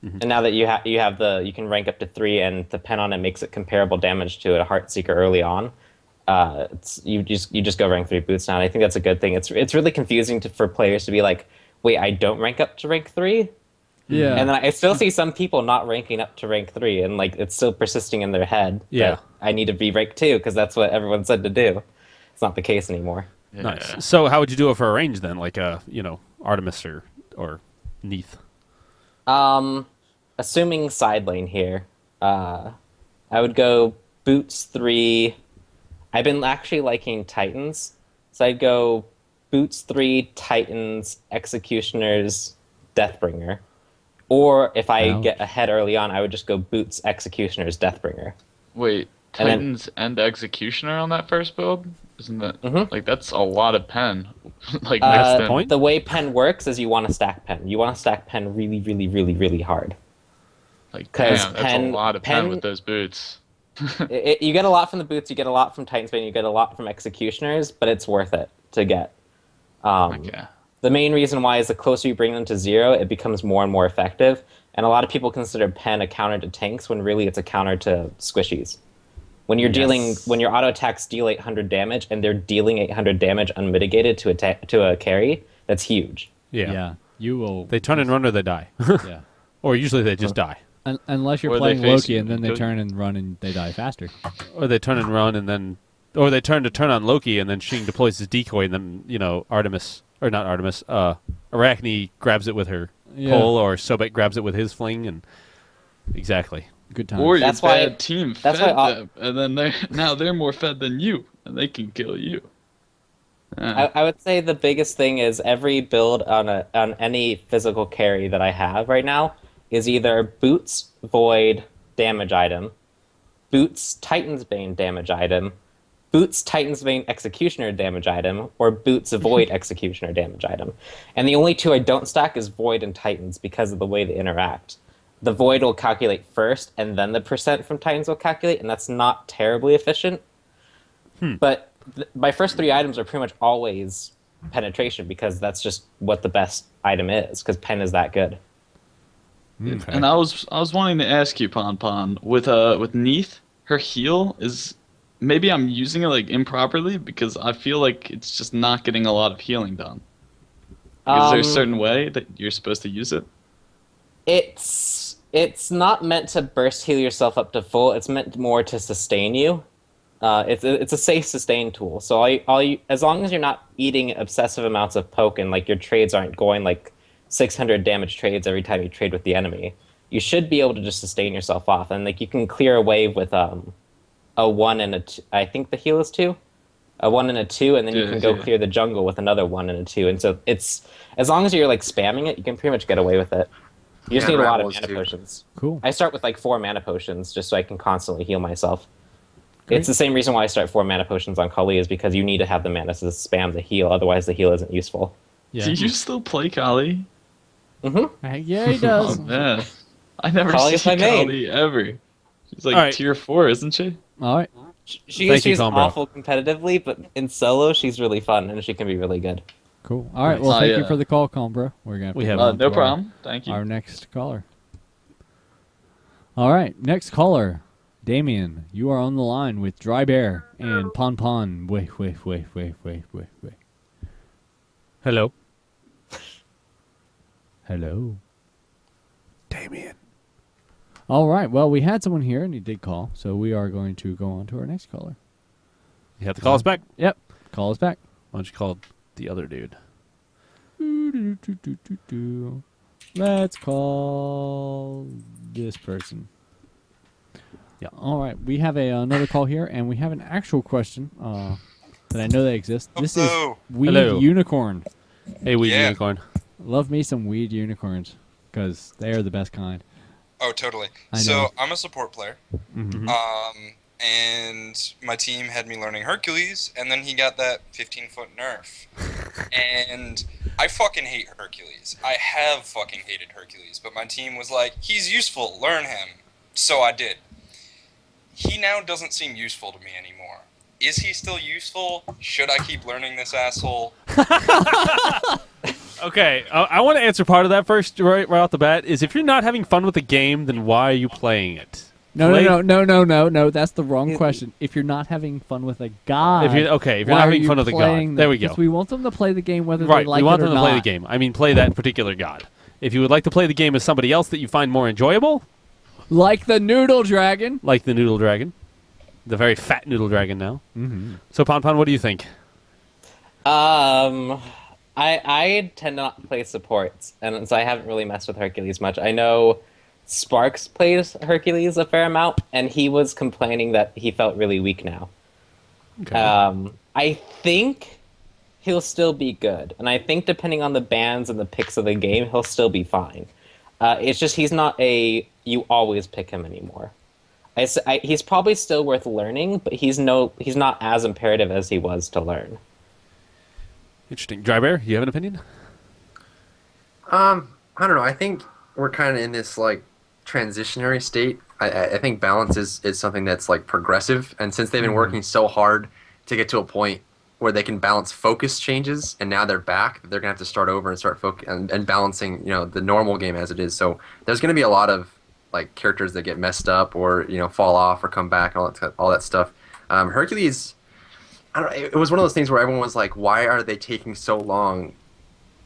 And now that you have you can rank up to 3, and the pen on it makes it comparable damage to a Heartseeker early on. You just go rank 3 boots now, and I think that's a good thing. It's really confusing for players to be like, wait, I don't rank up to rank 3. Yeah. And then I still see some people not ranking up to rank 3, and like it's still persisting in their head. Yeah. That I need to be rank 2 because that's what everyone said to do. It's not the case anymore. Yeah. Nice. So how would you do it for a range then, like Artemis or Neith? Assuming side lane here, I would go boots 3. I've been actually liking Titans, so I'd go boots 3, Titans, Executioners, Deathbringer. Or if I get ahead early on, I would just go boots, Executioners, Deathbringer. Wait, Titans and Executioner on that first build? Isn't that like that's a lot of pen? Like that's the point. The way pen works is you want to stack pen. You want to stack pen really, really, really, really hard. Like damn, that's a lot of pen with those boots. You get a lot from the boots. You get a lot from Titans, you get a lot from Executioners, but it's worth it to get. The main reason why is the closer you bring them to 0, it becomes more and more effective. And a lot of people consider pen a counter to tanks when really it's a counter to squishies. When you're when your auto attacks deal 800 damage and they're dealing 800 damage unmitigated to a carry, that's huge. Yeah. Yeah. You will. They turn and run or they die. Yeah. Or usually they just die. Unless you're Or playing they face Loki you and then and they kill turn and run and they die faster. Or they turn and run and then... Or they turn on Loki and then Shing deploys his decoy and then, Artemis... Or not Artemis. Arachne grabs it with her pole or Sobek grabs it with his fling and... Exactly. Good time. Or your That's why- bad team that's fed why them, and then they're more fed than you, and they can kill you. I would say the biggest thing is every build on any physical carry that I have right now is either Boots, Void, damage item, Boots, Titan's Bane, damage item, Boots, Titan's Bane, Executioner, damage item, or Boots, Void, Executioner, damage item. And the only 2 I don't stack is Void and Titans because of the way they interact. The Void will calculate first, and then the percent from Titans will calculate, and that's not terribly efficient. But my first 3 items are pretty much always penetration because that's just what the best item is, because pen is that good. Okay. And I was wanting to ask you, PonPon, with Neith, her heal is maybe I'm using it like improperly because I feel like it's just not getting a lot of healing done. Is there a certain way that you're supposed to use it? It's not meant to burst heal yourself up to full. It's meant more to sustain you. It's a safe sustain tool. So as long as you're not eating obsessive amounts of poke and like your trades aren't going like 600 damage trades every time you trade with the enemy, you should be able to just sustain yourself off. And like you can clear a wave with a 1 and a 2. I think the heal is 2. A 1 and a 2, and then you can go clear the jungle with another 1 and a 2. And so it's as long as you're like spamming it, you can pretty much get away with it. You just need a lot of mana potions. Cool. I start with like 4 mana potions just so I can constantly heal myself. Great. It's the same reason why I start 4 mana potions on Kali is because you need to have the mana to spam the heal, otherwise the heal isn't useful. Yeah. Do you still play Kali? Yeah, he does. Oh man, I never Kali is see my main. Kali ever. She's like tier 4, isn't she? All right. She's awful competitively, but in solo she's really fun and she can be really good. Cool. All right. Well, thank you for the call, Combro. We're gonna no problem. Thank you. Our next caller. All right, next caller, Damien. You are on the line with DryBear and PonPonWeiWei. Hello. Hello. Damien. All right. Well, we had someone here and he did call, so we are going to go on to our next caller. You have to call us back. Yep. Call us back. Why don't you call the other dude? Let's call this person. All right, we have another call here, and we have an actual question that I know they exist. This is Hello. Weed Hello. Unicorn. Hey, weed Yeah. unicorn. Love me some weed unicorns because they are the best kind. Oh, totally. I know. So I'm a support player, Mm-hmm. and my team had me learning Hercules, and then he got that 15-foot nerf, and I fucking hate Hercules. I have fucking hated Hercules, but my team was like, he's useful, learn him. So I did. He now doesn't seem useful to me anymore. Is he still useful? Should I keep learning this asshole? Okay, I want to answer part of that first, right off the bat. Is if you're not having fun with the game, then why are you playing it? No. That's the wrong question. If you're not having fun with a guy, If you're not why are having you fun with a playing god, them? there we go. Because we want them to play the game whether Right, they like we want it or them to not. play the game. I mean, play that particular god. If you would like to play the game as somebody else that you find more enjoyable, Like the Noodle Dragon. like the Noodle Dragon, the very fat Noodle Dragon now. Mm-hmm. So, PonPon, what do you think? I tend not to play supports, and so I haven't really messed with Hercules much. I know Sparks plays Hercules a fair amount, and he was complaining that he felt really weak now. Okay. I think he'll still be good, and I think depending on the bans and the picks of the game, he'll still be fine. It's just he's not a you always pick him anymore. He's probably still worth learning, but he's not as imperative as he was to learn. Interesting. DryBear, you have an opinion? I don't know. I think we're kind of in this like transitionary state. I think balance is something that's like progressive, and since they've been working so hard to get to a point where they can balance focus changes, and now they're back, they're gonna have to start over and start and balancing the normal game as it is. So there's gonna be a lot of like characters that get messed up or fall off or come back and all that stuff. Hercules, I don't know, it was one of those things where everyone was like, why are they taking so long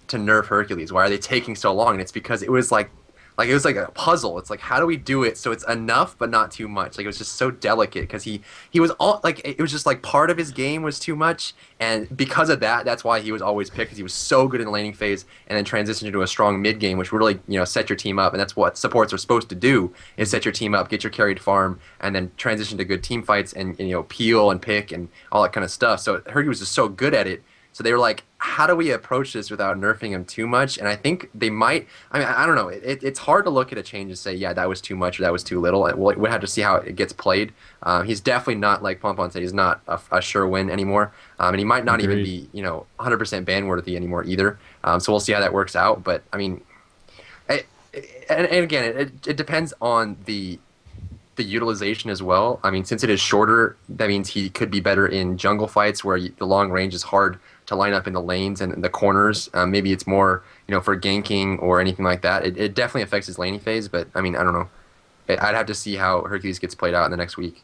to nerf Hercules? Why are they taking so long? And it's because it was like it was like a puzzle. It's like, how do we do it so it's enough but not too much? Like, it was just so delicate because he was all like, it was just like part of his game was too much, and because of that, that's why he was always picked, because he was so good in the laning phase and then transitioned into a strong mid game, which really set your team up, and that's what supports are supposed to do, is set your team up, get your carried farm, and then transition to good team fights and peel and pick and all that kind of stuff. So Hercules was just so good at it. So they were like, how do we approach this without nerfing him too much? And I think they might. I mean, I don't know. It's hard to look at a change and say, yeah, that was too much or that was too little. We'll have to see how it gets played. He's definitely not, like PonPon said, he's not a sure win anymore. And he might not even be 100% ban worthy anymore either. So we'll see how that works out. But I mean, and again, it depends on the utilization as well. I mean, since it is shorter, that means he could be better in jungle fights where the long range is hard to line up in the lanes and the corners. Maybe it's more, for ganking or anything like that. It definitely affects his laning phase, but I mean, I don't know. I'd have to see how Hercules gets played out in the next week.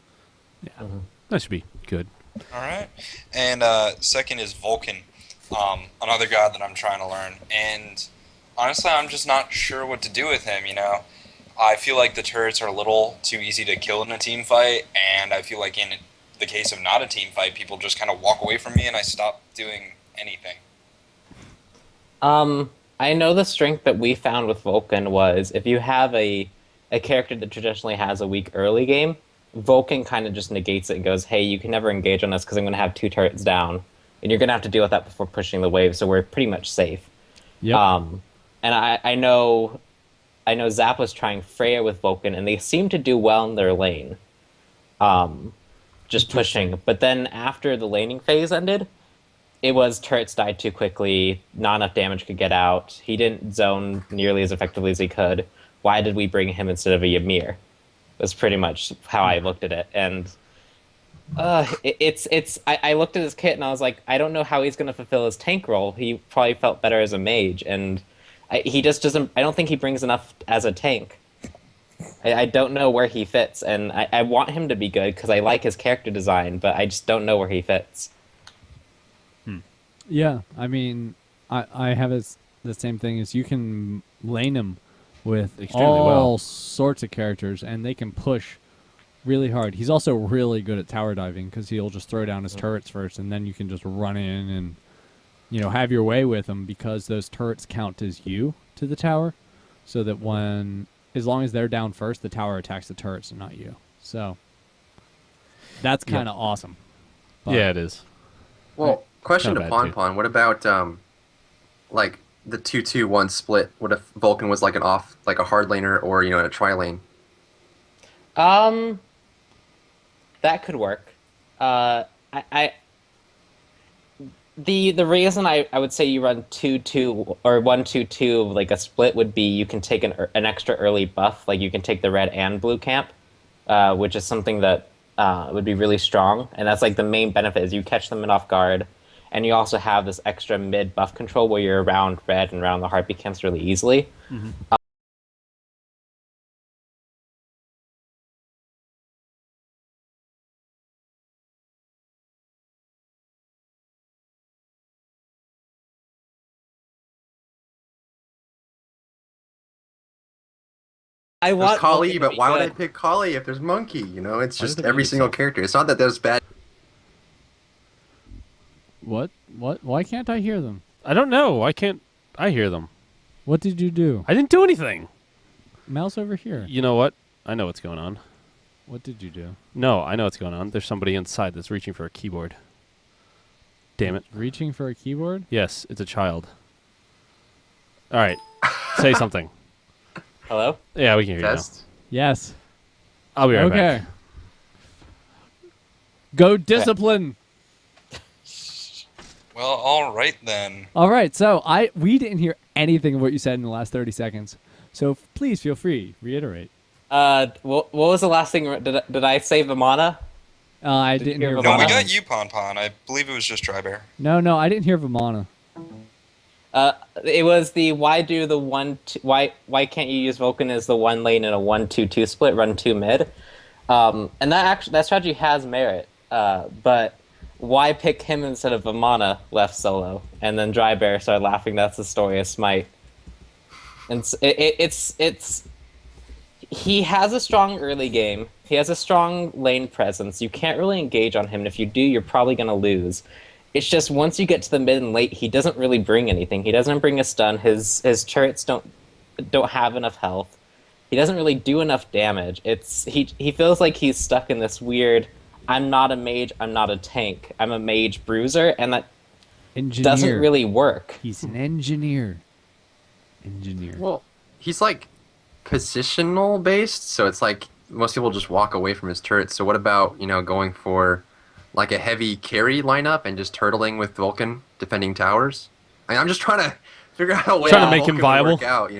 Yeah, that should be good. All right. And second is Vulcan, another god that I'm trying to learn. And honestly, I'm just not sure what to do with him, I feel like the turrets are a little too easy to kill in a team fight, and I feel like in the case of not a team fight, people just kind of walk away from me and I stop doing anything. I know the strength that we found with Vulcan was if you have a character that traditionally has a weak early game, Vulcan kind of just negates it and goes, hey, you can never engage on us because I'm going to have 2 turrets down, and you're going to have to deal with that before pushing the wave, so we're pretty much safe. Yep. And I know Zap was trying Freya with Vulcan, and they seemed to do well in their lane. Just pushing. But then after the laning phase ended, it was turrets died too quickly, not enough damage could get out, he didn't zone nearly as effectively as he could. Why did we bring him instead of a Ymir? That's pretty much how I looked at it. And I looked at his kit and I was like, I don't know how he's going to fulfill his tank role. He probably felt better as a mage, and he just doesn't. I don't think he brings enough as a tank. I don't know where he fits, and I want him to be good because I like his character design, but I just don't know where he fits. Yeah, I mean, I have the same thing as you can lane him with Extremely all well. sorts of characters, and they can push really hard. He's also really good at tower diving because he'll just throw down his turrets first, and then you can just run in and have your way with him because those turrets count as you to the tower, so that as long as they're down first, the tower attacks the turrets and not you. So That's kind of awesome. But Yeah, it is. Well, question to Kinda bad, too. PonPon. What about like the 2-2-1 split? What if Vulcan was like a hard laner or in a tri lane? That could work. I the reason I would say you run 2-2 or 1-2-2 like a split would be you can take an extra early buff, like you can take the red and blue camp, which is something that would be really strong, and that's like the main benefit is you catch them in off guard, and you also have this extra mid buff control where you're around red and around the heartbeat camps really easily. I There's want Kali, Vulcan to but be why would I good. pick Kali if there's Monkey? It's Why just did it every mute single itself? character. It's not that there's bad. What? Why can't I hear them? I don't know. Why can't I hear them? What did you do? I didn't do anything. Mouse over here. You know what? I know what's going on. What did you do? No, I know what's going on. There's somebody inside that's reaching for a keyboard. Damn it. Reaching for a keyboard? Yes, it's a child. All right. Say something. Hello? Yeah, we can hear you now. Test. Yes. I'll be right Okay. back. Go discipline. Well, all right then. All right, so we didn't hear anything of what you said in the last 30 seconds. So please feel free, reiterate. What was the last thing? Did I say Vimana? I Did you didn't hear hear Vimana? No, we Vimana. got you, PonPon. I believe it was just DryBear. No, I didn't hear Vimana. It was the why can't you use Vulcan as the one lane in a 1-2-2 split, run 2 mid, and that strategy has merit, but why pick him instead of Vimana left solo? And then DryBear started laughing. That's the story of Smite, and it's he has a strong early game. He has a strong lane presence. You can't really engage on him, and if you do, you're probably gonna lose. It's just once you get to the mid and late, he doesn't really bring anything. He doesn't bring a stun. His turrets don't have enough health. He doesn't really do enough damage. He feels like he's stuck in this weird, I'm not a mage, I'm not a tank. I'm a mage bruiser, and that doesn't really work. He's an engineer. Well, he's like positional based, so it's like most people just walk away from his turrets. So what about going for like a heavy carry lineup and just turtling with Vulcan defending towers? I'm just trying to figure out a way Trying to how make him Vulcan would viable. work out.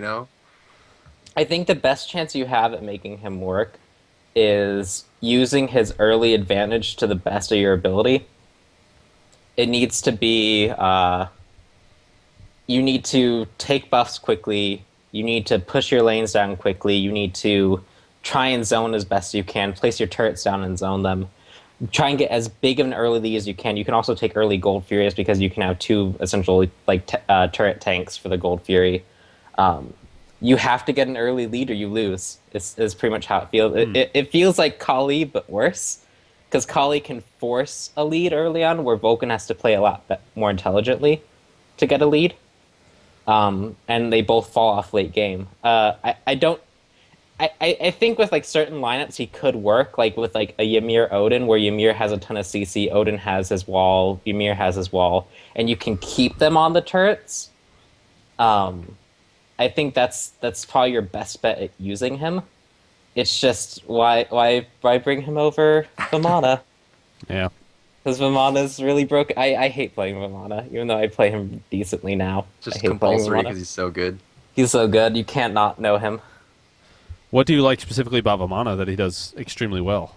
I think the best chance you have at making him work is using his early advantage to the best of your ability. It needs to be, you need to take buffs quickly, you need to push your lanes down quickly, you need to try and zone as best you can, place your turrets down and zone them. Try and get as big of an early lead as you can. You can also take early Gold Furies because you can have 2 essentially turret tanks for the Gold Fury. You have to get an early lead or you lose. Is pretty much how it feels. It feels like Kali, but worse. Because Kali can force a lead early on, where Vulcan has to play a lot more intelligently to get a lead. And they both fall off late game. I think with like certain lineups he could work, like with like a Ymir Odin, where Ymir has a ton of CC, Odin has his wall, Ymir has his wall, and you can keep them on the turrets. I think that's probably your best bet at using him. It's just why bring him over Vimana? Yeah. Because Vimana's really broken. I hate playing Vimana, even though I play him decently now. Just I hate playing compulsory Vimana. because he's so good. He's so good, you can't not know him. What do you like specifically about Vimana that he does extremely well?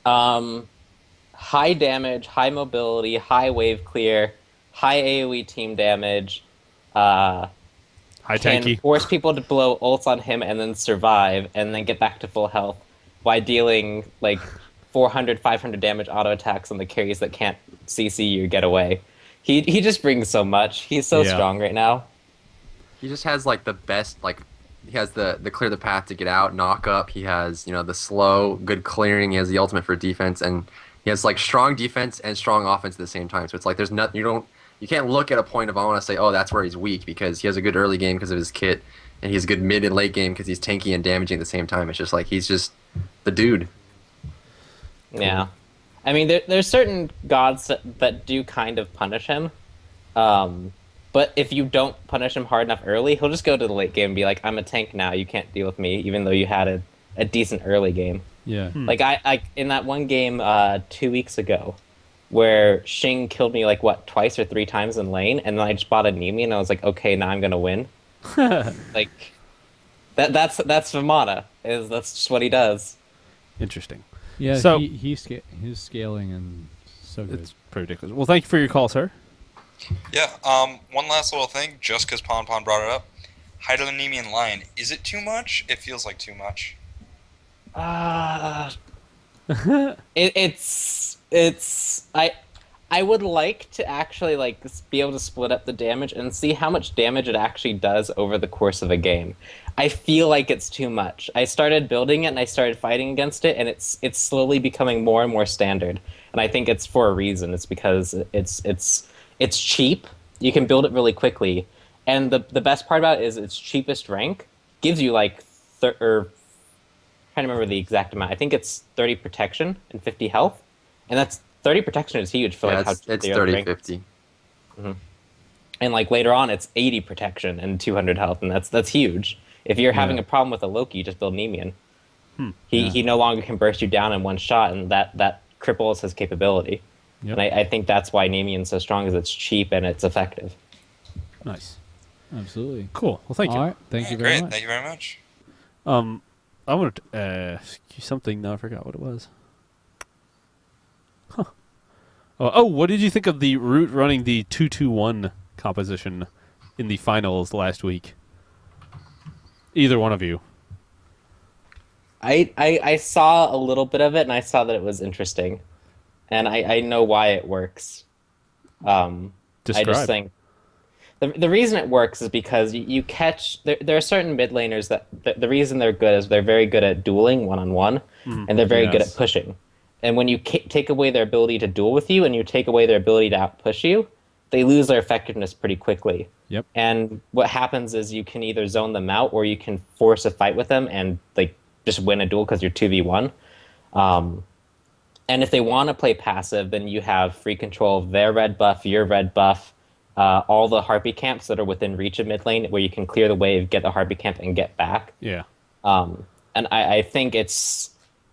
High damage, high mobility, high wave clear, high AoE team damage. High Can tanky. force people to blow ults on him and then survive and then get back to full health while dealing like 400, 500 damage auto attacks on the carries that can't CC you or get away. He just brings so much. He's so Yeah. strong right now. He just has like the best he has the clear the path to get out, knock up. He has the slow, good clearing. He has the ultimate for defense, and he has like strong defense and strong offense at the same time. So it's like there's nothing you can't look at a point of honor and say, oh, that's where he's weak, because he has a good early game because of his kit, and he has a good mid and late game because he's tanky and damaging at the same time. It's just like he's just the dude. Yeah. I mean, there's certain gods that do kind of punish him. But if you don't punish him hard enough early, he'll just go to the late game and be like, I'm a tank now, you can't deal with me, even though you had a decent early game. Yeah. Like, I in that one game 2 weeks ago, where Shing killed me, like, what, twice or three times in lane, and then I just bought a Nemi, and I was like, okay, now I'm gonna win. Like, that's Vimana. That's just what he does. Interesting. Yeah, So- he's scaling and so good. It's pretty ridiculous. Well, thank you for your call, sir. Yeah. One last little thing, just because PonPon brought it up. Hydralonemian Lion. Is it too much? It feels like too much. I would like to actually like be able to split up the damage and see how much damage it actually does over the course of a game. I feel like it's too much. I started building it and I started fighting against it, and it's slowly becoming more and more standard. And I think it's for a reason. It's because it's cheap. You can build it really quickly, and the best part about it is its cheapest rank gives you like trying to remember the exact amount. I think it's 30 protection and 50 health, and that's 30 protection is huge for Yeah, like how it's the other 30, rank- 50. and like later on it's 80 protection and 200 health, and that's huge. If you're having a problem with a Loki, just build Nemean. He no longer can burst you down in one shot, and that cripples his capability. Yep. And I think that's why Nemean's so strong, is it's cheap and it's effective. Nice. Absolutely. Cool. Well, thank you. All right. Thank you very Great. much. Thank you very much. I wanted to ask you something. Now I forgot what it was. Huh. Oh, what did you think of the Root running the 2-2-1 composition in the finals last week? Either one of you. I saw a little bit of it, and I saw that it was interesting, and I know why it works. I Describe. just think the reason it works is because you catch there are certain mid laners that the reason they're good is they're very good at dueling one-on-one, and they're very good Yes. at pushing. And when you take away their ability to duel with you and you take away their ability to outpush you, they lose their effectiveness pretty quickly. Yep. And what happens is you can either zone them out or you can force a fight with them and like just win a duel because you're 2v1. And if they want to play passive, then you have free control of their red buff, your red buff, all the Harpy camps that are within reach of mid lane, where you can clear the wave, get the Harpy camp, and get back. Yeah. And I think it's,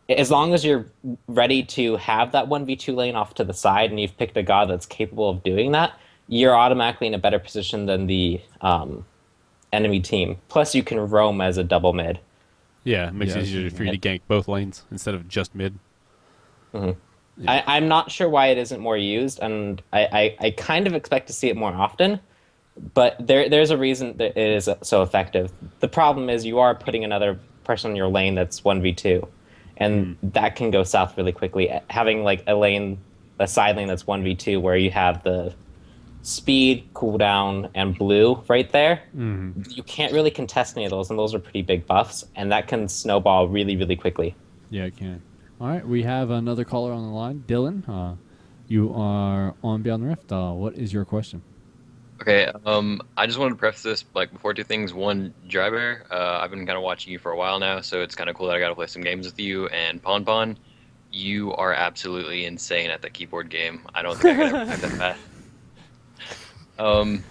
as long as you're ready to have that 1v2 lane off to the side and you've picked a god that's capable of doing that, you're automatically in a better position than the enemy team. Plus, you can roam as a double mid. Yeah, it makes Yeah, it easier for you to gank both lanes instead of just mid. I'm not sure why it isn't more used, and I kind of expect to see it more often, but there's a reason that it is so effective. The problem is you are putting another person in your lane that's 1v2, and that can go south really quickly. Having like a side lane that's 1v2 where you have the speed, cooldown, and blue right there, you can't really contest any of those, and those are pretty big buffs, and that can snowball really, really quickly. Yeah, it can. All right, we have another caller on the line. Dylan, you are on Beyond the Rift. What is your question? Okay, I just wanted to preface this like before two things. One, DryBear, I've been kind of watching you for a while now, so it's kind of cool that I got to play some games with you. And PonPon, you are absolutely insane at the keyboard game. I don't think I could ever play that fast.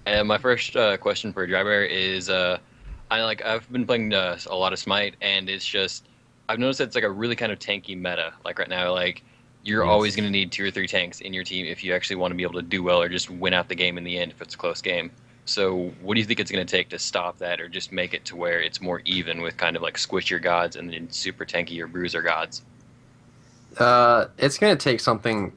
And my first question for DryBear is, I've been playing a lot of Smite, and it's just I've noticed it's like a really kind of tanky meta. Like right now, like you're always going to need 2 or 3 tanks in your team if you actually want to be able to do well or just win out the game in the end if it's a close game. So what do you think it's going to take to stop that, or just make it to where it's more even with kind of like squish your gods and then super tanky or bruiser gods? It's going to take something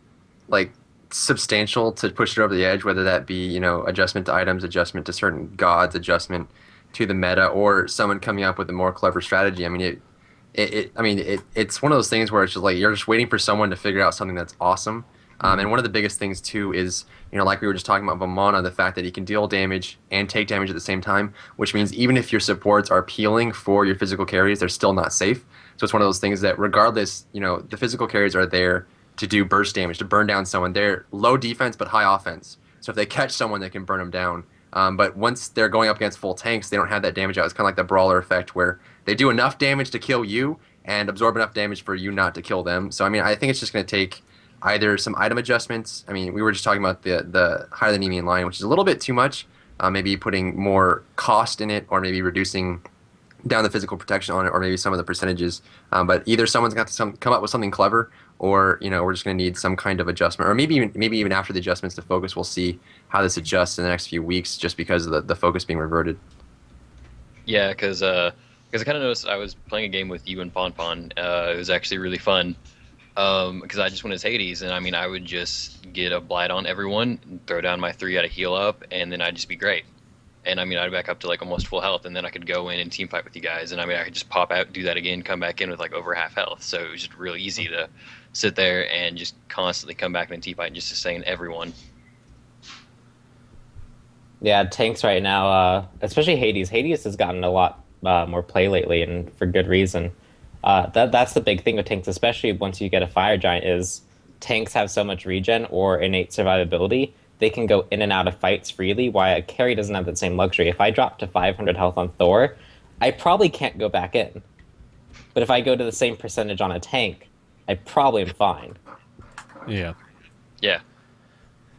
like substantial to push it over the edge, whether that be, adjustment to items, adjustment to certain gods, adjustment to the meta, or someone coming up with a more clever strategy. I mean, it's one of those things where it's just like you're just waiting for someone to figure out something that's awesome. And one of the biggest things too is, like we were just talking about Vimana, the fact that he can deal damage and take damage at the same time, which means even if your supports are peeling for your physical carries, they're still not safe. So it's one of those things that regardless, the physical carries are there to do burst damage, to burn down someone. They're low defense but high offense. So if they catch someone, they can burn them down. But once they're going up against full tanks, they don't have that damage out. It's kind of like the brawler effect where they do enough damage to kill you, and absorb enough damage for you not to kill them. So I mean, I think it's just going to take either some item adjustments. I mean, we were just talking about the higher than Nemean line, which is a little bit too much. Maybe putting more cost in it, or maybe reducing down the physical protection on it, or maybe some of the percentages. But either someone's got to come up with something clever, or we're just going to need some kind of adjustment, or maybe even after the adjustments to focus, we'll see how this adjusts in the next few weeks, just because of the focus being reverted. Yeah, because I kind of noticed I was playing a game with you and PonPon. It was actually really fun because I just went as Hades, and I mean I would just get a blight on everyone, throw down my 3 out of heal up, and then I'd just be great. And I mean I'd back up to like almost full health, and then I could go in and team fight with you guys, and I mean I could just pop out, do that again, come back in with like over half health. So it was just really easy to sit there and just constantly come back and team fight and just sustain everyone. Yeah, tanks right now, especially Hades. Hades has gotten a lot more play lately, and for good reason. That's the big thing with tanks, especially once you get a fire giant, is tanks have so much regen or innate survivability. They can go in and out of fights freely, while a carry doesn't have that same luxury. If I drop to 500 health on Thor, I probably can't go back in. But if I go to the same percentage on a tank, I probably am fine. Yeah. Yeah.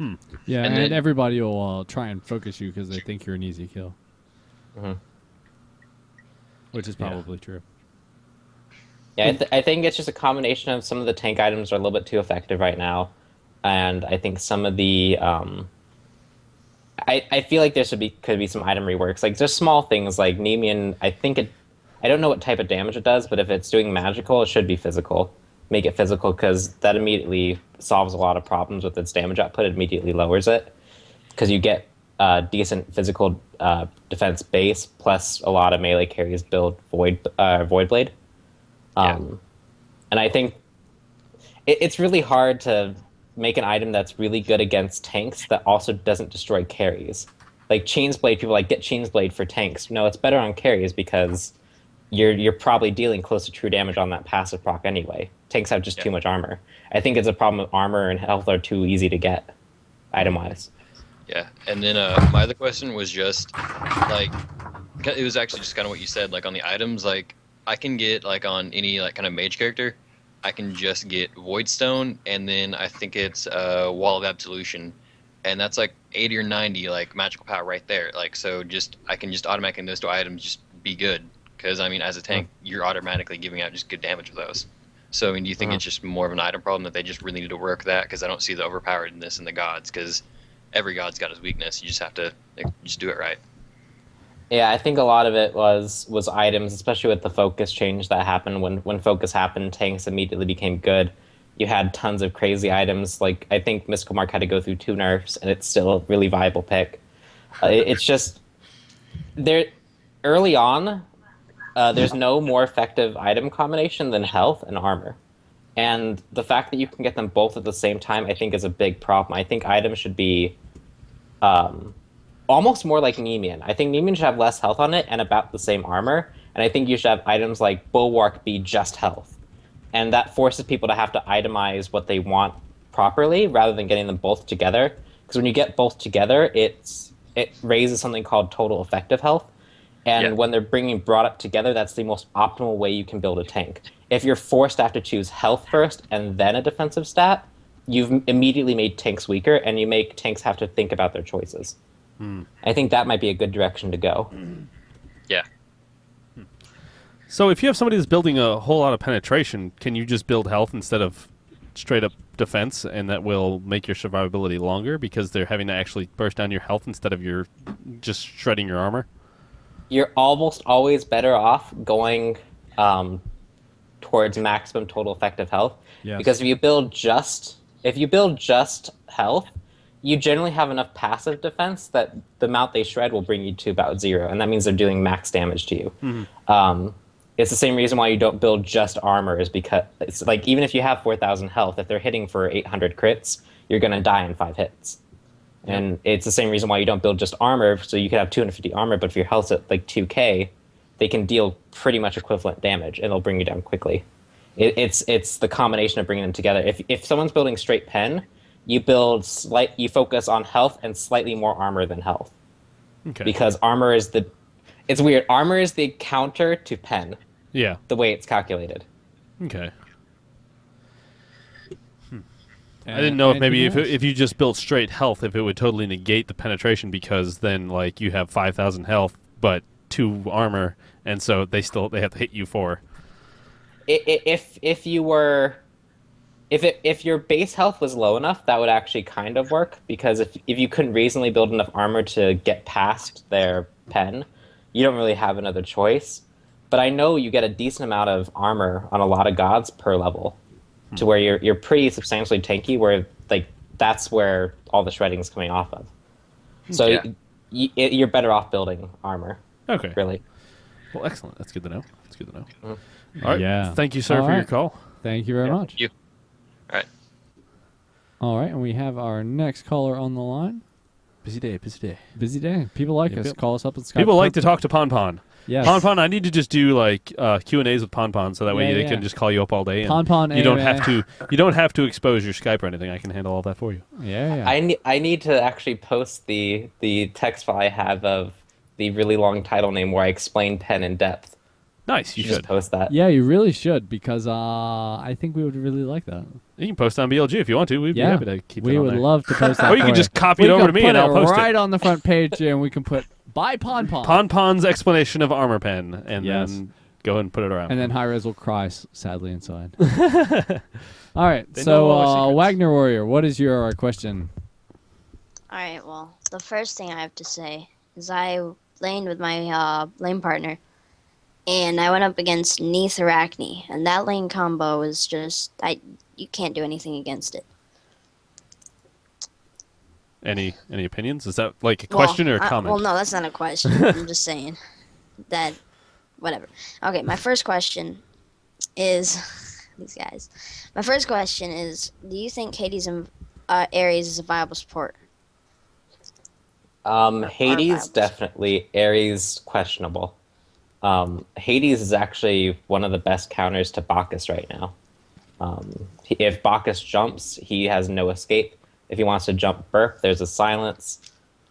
Yeah, And and, then- everybody will try and focus you because they think you're an easy kill, which is probably true. Yeah, I think it's just a combination of some of the tank items are a little bit too effective right now, and I think some of the I feel like there could be some item reworks, like just small things like Nemean. I don't know what type of damage it does, but if it's doing magical, it should be physical. Make it physical, because that immediately solves a lot of problems with its damage output. It immediately lowers it, because you get decent physical defense base, plus a lot of melee carries build Void Blade. And I think it's really hard to make an item that's really good against tanks that also doesn't destroy carries. Like Chains Blade, people like, get Chains Blade for tanks. No, it's better on carries because you're probably dealing close to true damage on that passive proc anyway. Tanks have just too much armor. I think it's a problem with armor and health are too easy to get, item-wise. Yeah, and then my other question was just, like, it was actually just kind of what you said, like, on the items, like, I can get, like, on any, like, kind of mage character, I can just get Void Stone, and then I think it's Wall of Absolution, and that's, like, 80 or 90, like, magical power right there. Like, so I can just automatically, those 2 items, just be good. Because, I mean, as a tank, you're automatically giving out just good damage with those. So, I mean, do you think it's just more of an item problem that they just really need to work that? Because I don't see the overpoweredness in the gods, because every god's got his weakness. You just have to just do it right. Yeah, I think a lot of it was items, especially with the focus change that happened. When focus happened, tanks immediately became good. You had tons of crazy items. Like, I think Mystical Mark had to go through 2 nerfs, and it's still a really viable pick. It's just, early on, there's no more effective item combination than health and armor. And the fact that you can get them both at the same time, I think, is a big problem. I think items should be almost more like Nemean. I think Nemean should have less health on it and about the same armor. And I think you should have items like Bulwark be just health. And that forces people to have to itemize what they want properly rather than getting them both together. Because when you get both together, it raises something called total effective health. And when they're brought up together, that's the most optimal way you can build a tank. If you're forced to have to choose health first and then a defensive stat, you've immediately made tanks weaker, and you make tanks have to think about their choices. I think that might be a good direction to go. Yeah. So if you have somebody that's building a whole lot of penetration, can you just build health instead of straight up defense, and that will make your survivability longer because they're having to actually burst down your health instead of your just shredding your armor? You're almost always better off going towards maximum total effective health. Yes. Because if you build just health, you generally have enough passive defense that the amount they shred will bring you to about 0, and that means they're doing max damage to you. It's the same reason why you don't build just armor, is because it's like, even if you have 4,000 health, if they're hitting for 800 crits, you're going to die in 5 hits. And it's the same reason why you don't build just armor, so you could have 250 armor, but if your health's at like 2k, they can deal pretty much equivalent damage, and they'll bring you down quickly. It's the combination of bringing them together. If someone's building straight pen, you focus on health and slightly more armor than health. Okay. Because armor is the counter to pen. Yeah. The way it's calculated. Okay. I didn't know if maybe Anything else? if you just built straight health, if it would totally negate the penetration, because then like you have 5,000 health but 2 armor, and so they have to hit you 4. If you were, if your base health was low enough, that would actually kind of work, because if you couldn't reasonably build enough armor to get past their pen, you don't really have another choice. But I know you get a decent amount of armor on a lot of gods per level, to where you're pretty substantially tanky. Where like that's where all the shredding is coming off of. So Yeah. you're better off building armor. Okay. Really. Well, excellent. That's good to know. That's good to know. Mm. All right. Yeah. Thank you, sir, All for your right. call. Thank you very much. You. All right. All right, and we have our next caller on the line. Busy day. Busy day. Busy day. People like us. Yep. Call us up at Skype. People like to talk to PonPon. Yes. PonPon, I need to just do like Q&As with PonPon, so that way they can just call you up all day. And PonPon you don't AMA. have to expose your Skype or anything. I can handle all that for you. Yeah. I need to actually post the text file I have of the really long title name where I explain pen in depth. Nice. You Just should. post that. Yeah, you really should, because I think we would really like that. You can post it on BLG if you want to. We'd be happy to keep it we on would there. love to post that. Or you for can just copy it We over can to me put and I'll post right it. on the front page, and we can put by PonPon. PonPon's explanation of armor pen, and Yes. then go and put it around. And then High Res will cry sadly inside. All right, They know all our so secrets. Wagner Warrior, what is your question? All right. Well, the first thing I have to say is I laned with my lane partner, and I went up against Neith Arachne, and that lane combo was just you can't do anything against it. Any opinions? Is that like a question or a comment? Well, no, that's not a question. I'm just saying that whatever. Okay, my first question is these guys. My first question is: do you think Hades and Ares is a viable support? Hades viable. definitely. Ares questionable. Hades is actually one of the best counters to Bacchus right now. If Bacchus jumps, he has no escape. If he wants to jump burp, there's a silence.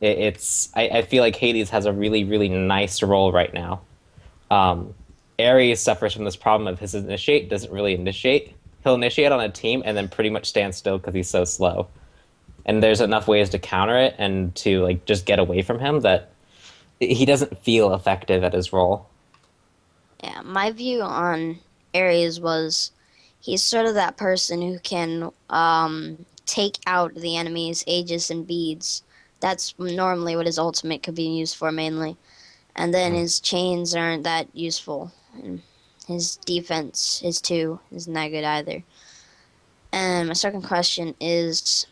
I feel like Hades has a really, really nice role right now. Ares suffers from this problem of his initiate doesn't really initiate. He'll initiate on a team and then pretty much stand still because he's so slow. And there's enough ways to counter it and to like just get away from him that he doesn't feel effective at his role. Yeah, my view on Ares was he's sort of that person who can take out the enemy's Aegis and beads. That's normally what his ultimate could be used for mainly. And then his chains aren't that useful. And his defense, his 2, isn't that good either. And my second question is,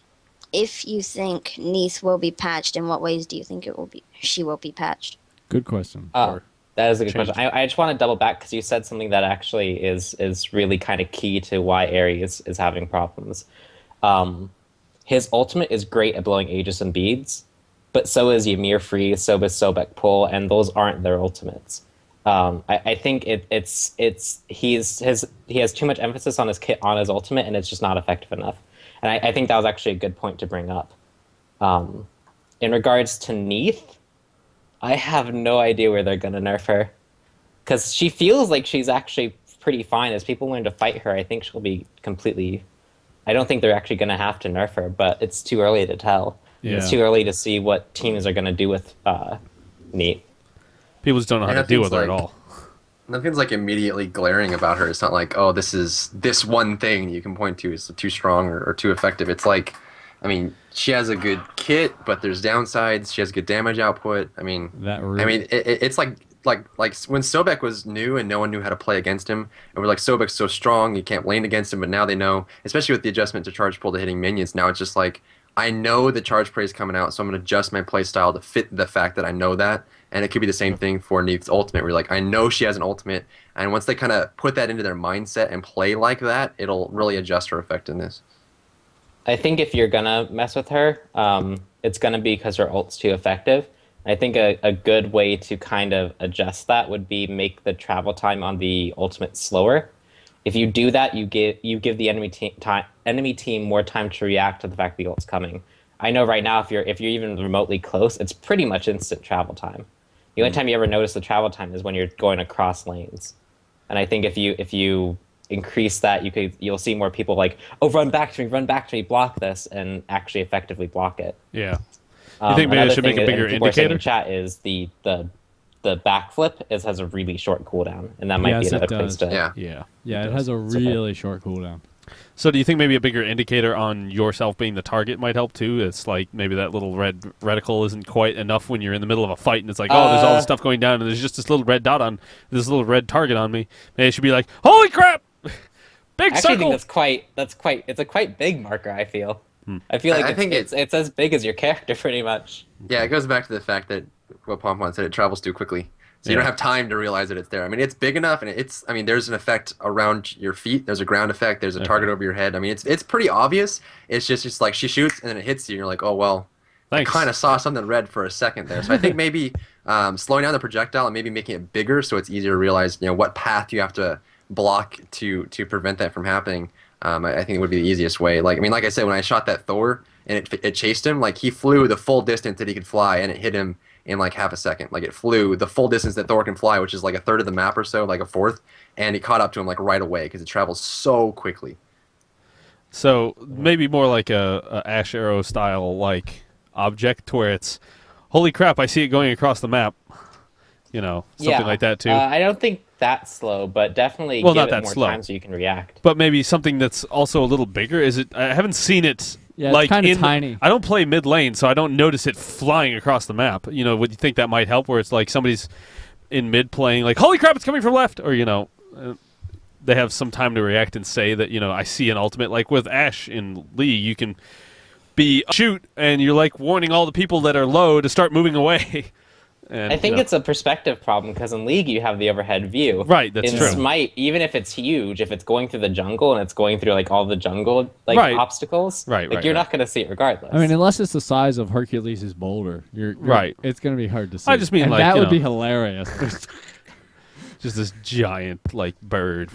if you think Neith will be patched, in what ways do you think she will be patched? Good question. That is a good Change. question. I just want to double back because you said something that actually is really kind of key to why Ares is having problems. His ultimate is great at blowing Aegis and beads, but so is Ymir Freeze, so is Sobek Pull, and those aren't their ultimates. I think he has too much emphasis on his kit on his ultimate, and it's just not effective enough. And I think that was actually a good point to bring up. In regards to Neith, I have no idea where they're gonna nerf her, because she feels like she's actually pretty fine. As people learn to fight her, I think she'll be completely. I don't think they're actually gonna have to nerf her, but it's too early to tell. Yeah. It's too early to see what teams are gonna do with Neith. People just don't know how to deal with her at all. Nothing's like immediately glaring about her. It's not like, oh, this one thing you can point to is too strong or too effective. It's like, I mean, she has a good kit, but there's downsides. She has good damage output. I mean, it's like when Sobek was new and no one knew how to play against him, and we're like, Sobek's so strong, you can't lane against him. But now they know, especially with the adjustment to charge pull to hitting minions. Now it's just like, I know the charge play is coming out, so I'm going to adjust my play style to fit the fact that I know that. And it could be the same thing for Neith's ultimate, where like, I know she has an ultimate, and once they kind of put that into their mindset and play like that, it'll really adjust her effectiveness. I think if you're gonna mess with her, it's gonna be because her ult's too effective. I think a good way to kind of adjust that would be make the travel time on the ultimate slower. If you do that, you give the enemy team more time to react to the fact the ult's coming. I know right now if you're even remotely close, it's pretty much instant travel time. The only time you ever notice the travel time is when you're going across lanes. And I think if you increase that, you'll see more people like, oh, run back to me, block this, and actually effectively block it. Yeah. You think maybe I Another should make a thing that bigger people are saying indicator? in chat is the backflip has a really short cooldown, and that might be Yes, it another place does. to. Yeah. Yeah. Yeah, it has a really short cooldown. So do you think maybe a bigger indicator on yourself being the target might help too? It's like maybe that little red reticle isn't quite enough when you're in the middle of a fight and it's like, oh, there's all this stuff going down and there's just this little red dot on this little red target on me. Maybe it should be like, holy crap! Big I actually circle! think it's a quite big marker, I feel. I feel like I think it's as big as your character pretty much. Yeah, it goes back to the fact that what PonPon said, it travels too quickly. So you don't have time to realize that it's there. I mean, it's big enough, and there's an effect around your feet. There's a ground effect. There's a target over your head. I mean, it's pretty obvious. It's just like she shoots, and then it hits you, and you're like, oh, well, Thanks. I kind of saw something red for a second there. So I think maybe slowing down the projectile and maybe making it bigger so it's easier to realize, what path you have to block to prevent that from happening. I think it would be the easiest way. Like I said, when I shot that Thor and it chased him, like he flew the full distance that he could fly, and it hit him in like half a second. Like it flew the full distance that Thor can fly, which is like a third of the map or so, like a fourth, and it caught up to him like right away because it travels so quickly. So maybe more like a Ash Arrow style like object where it's, holy crap, I see it going across the map. Something like that too. I don't think that's slow, but definitely Well, give not it that more slow. time so you can react. But maybe something that's also a little bigger. Is it? I haven't seen it. Yeah, it's like kinda tiny. I don't play mid lane, so I don't notice it flying across the map. Would you think that might help? Where it's like somebody's in mid playing, like, holy crap, it's coming from left, or they have some time to react and say that I see an ultimate. Like with Ashe in League, you can be shoot, and you're like warning all the people that are low to start moving away. And, I think it's a perspective problem because in League you have the overhead view. Right, that's in true. Smite, even if it's huge, if it's going through the jungle and it's going through like all the jungle obstacles, you're not going to see it regardless. I mean, unless it's the size of Hercules' boulder, you're right. It's going to be hard to see. I just mean and like that would be hilarious. just this giant like bird.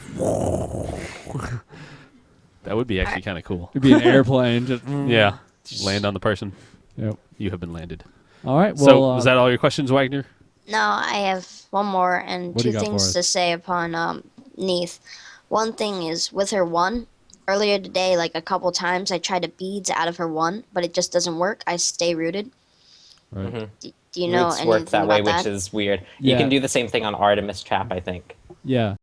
That would be actually kind of cool. It'd be an airplane. Just land on the person. Yep. You have been landed. All right. Well, so was that all your questions, Wagner? No, I have one more and What do two you got for things us? to say upon Neith. One thing is with her one, earlier today, like a couple times, I tried to beads out of her one, but it just doesn't work. I stay rooted. Right. Do you know Roots anything work that way, about which that? is weird. Yeah. You can do the same thing on Artemis Trap, I think. Yeah.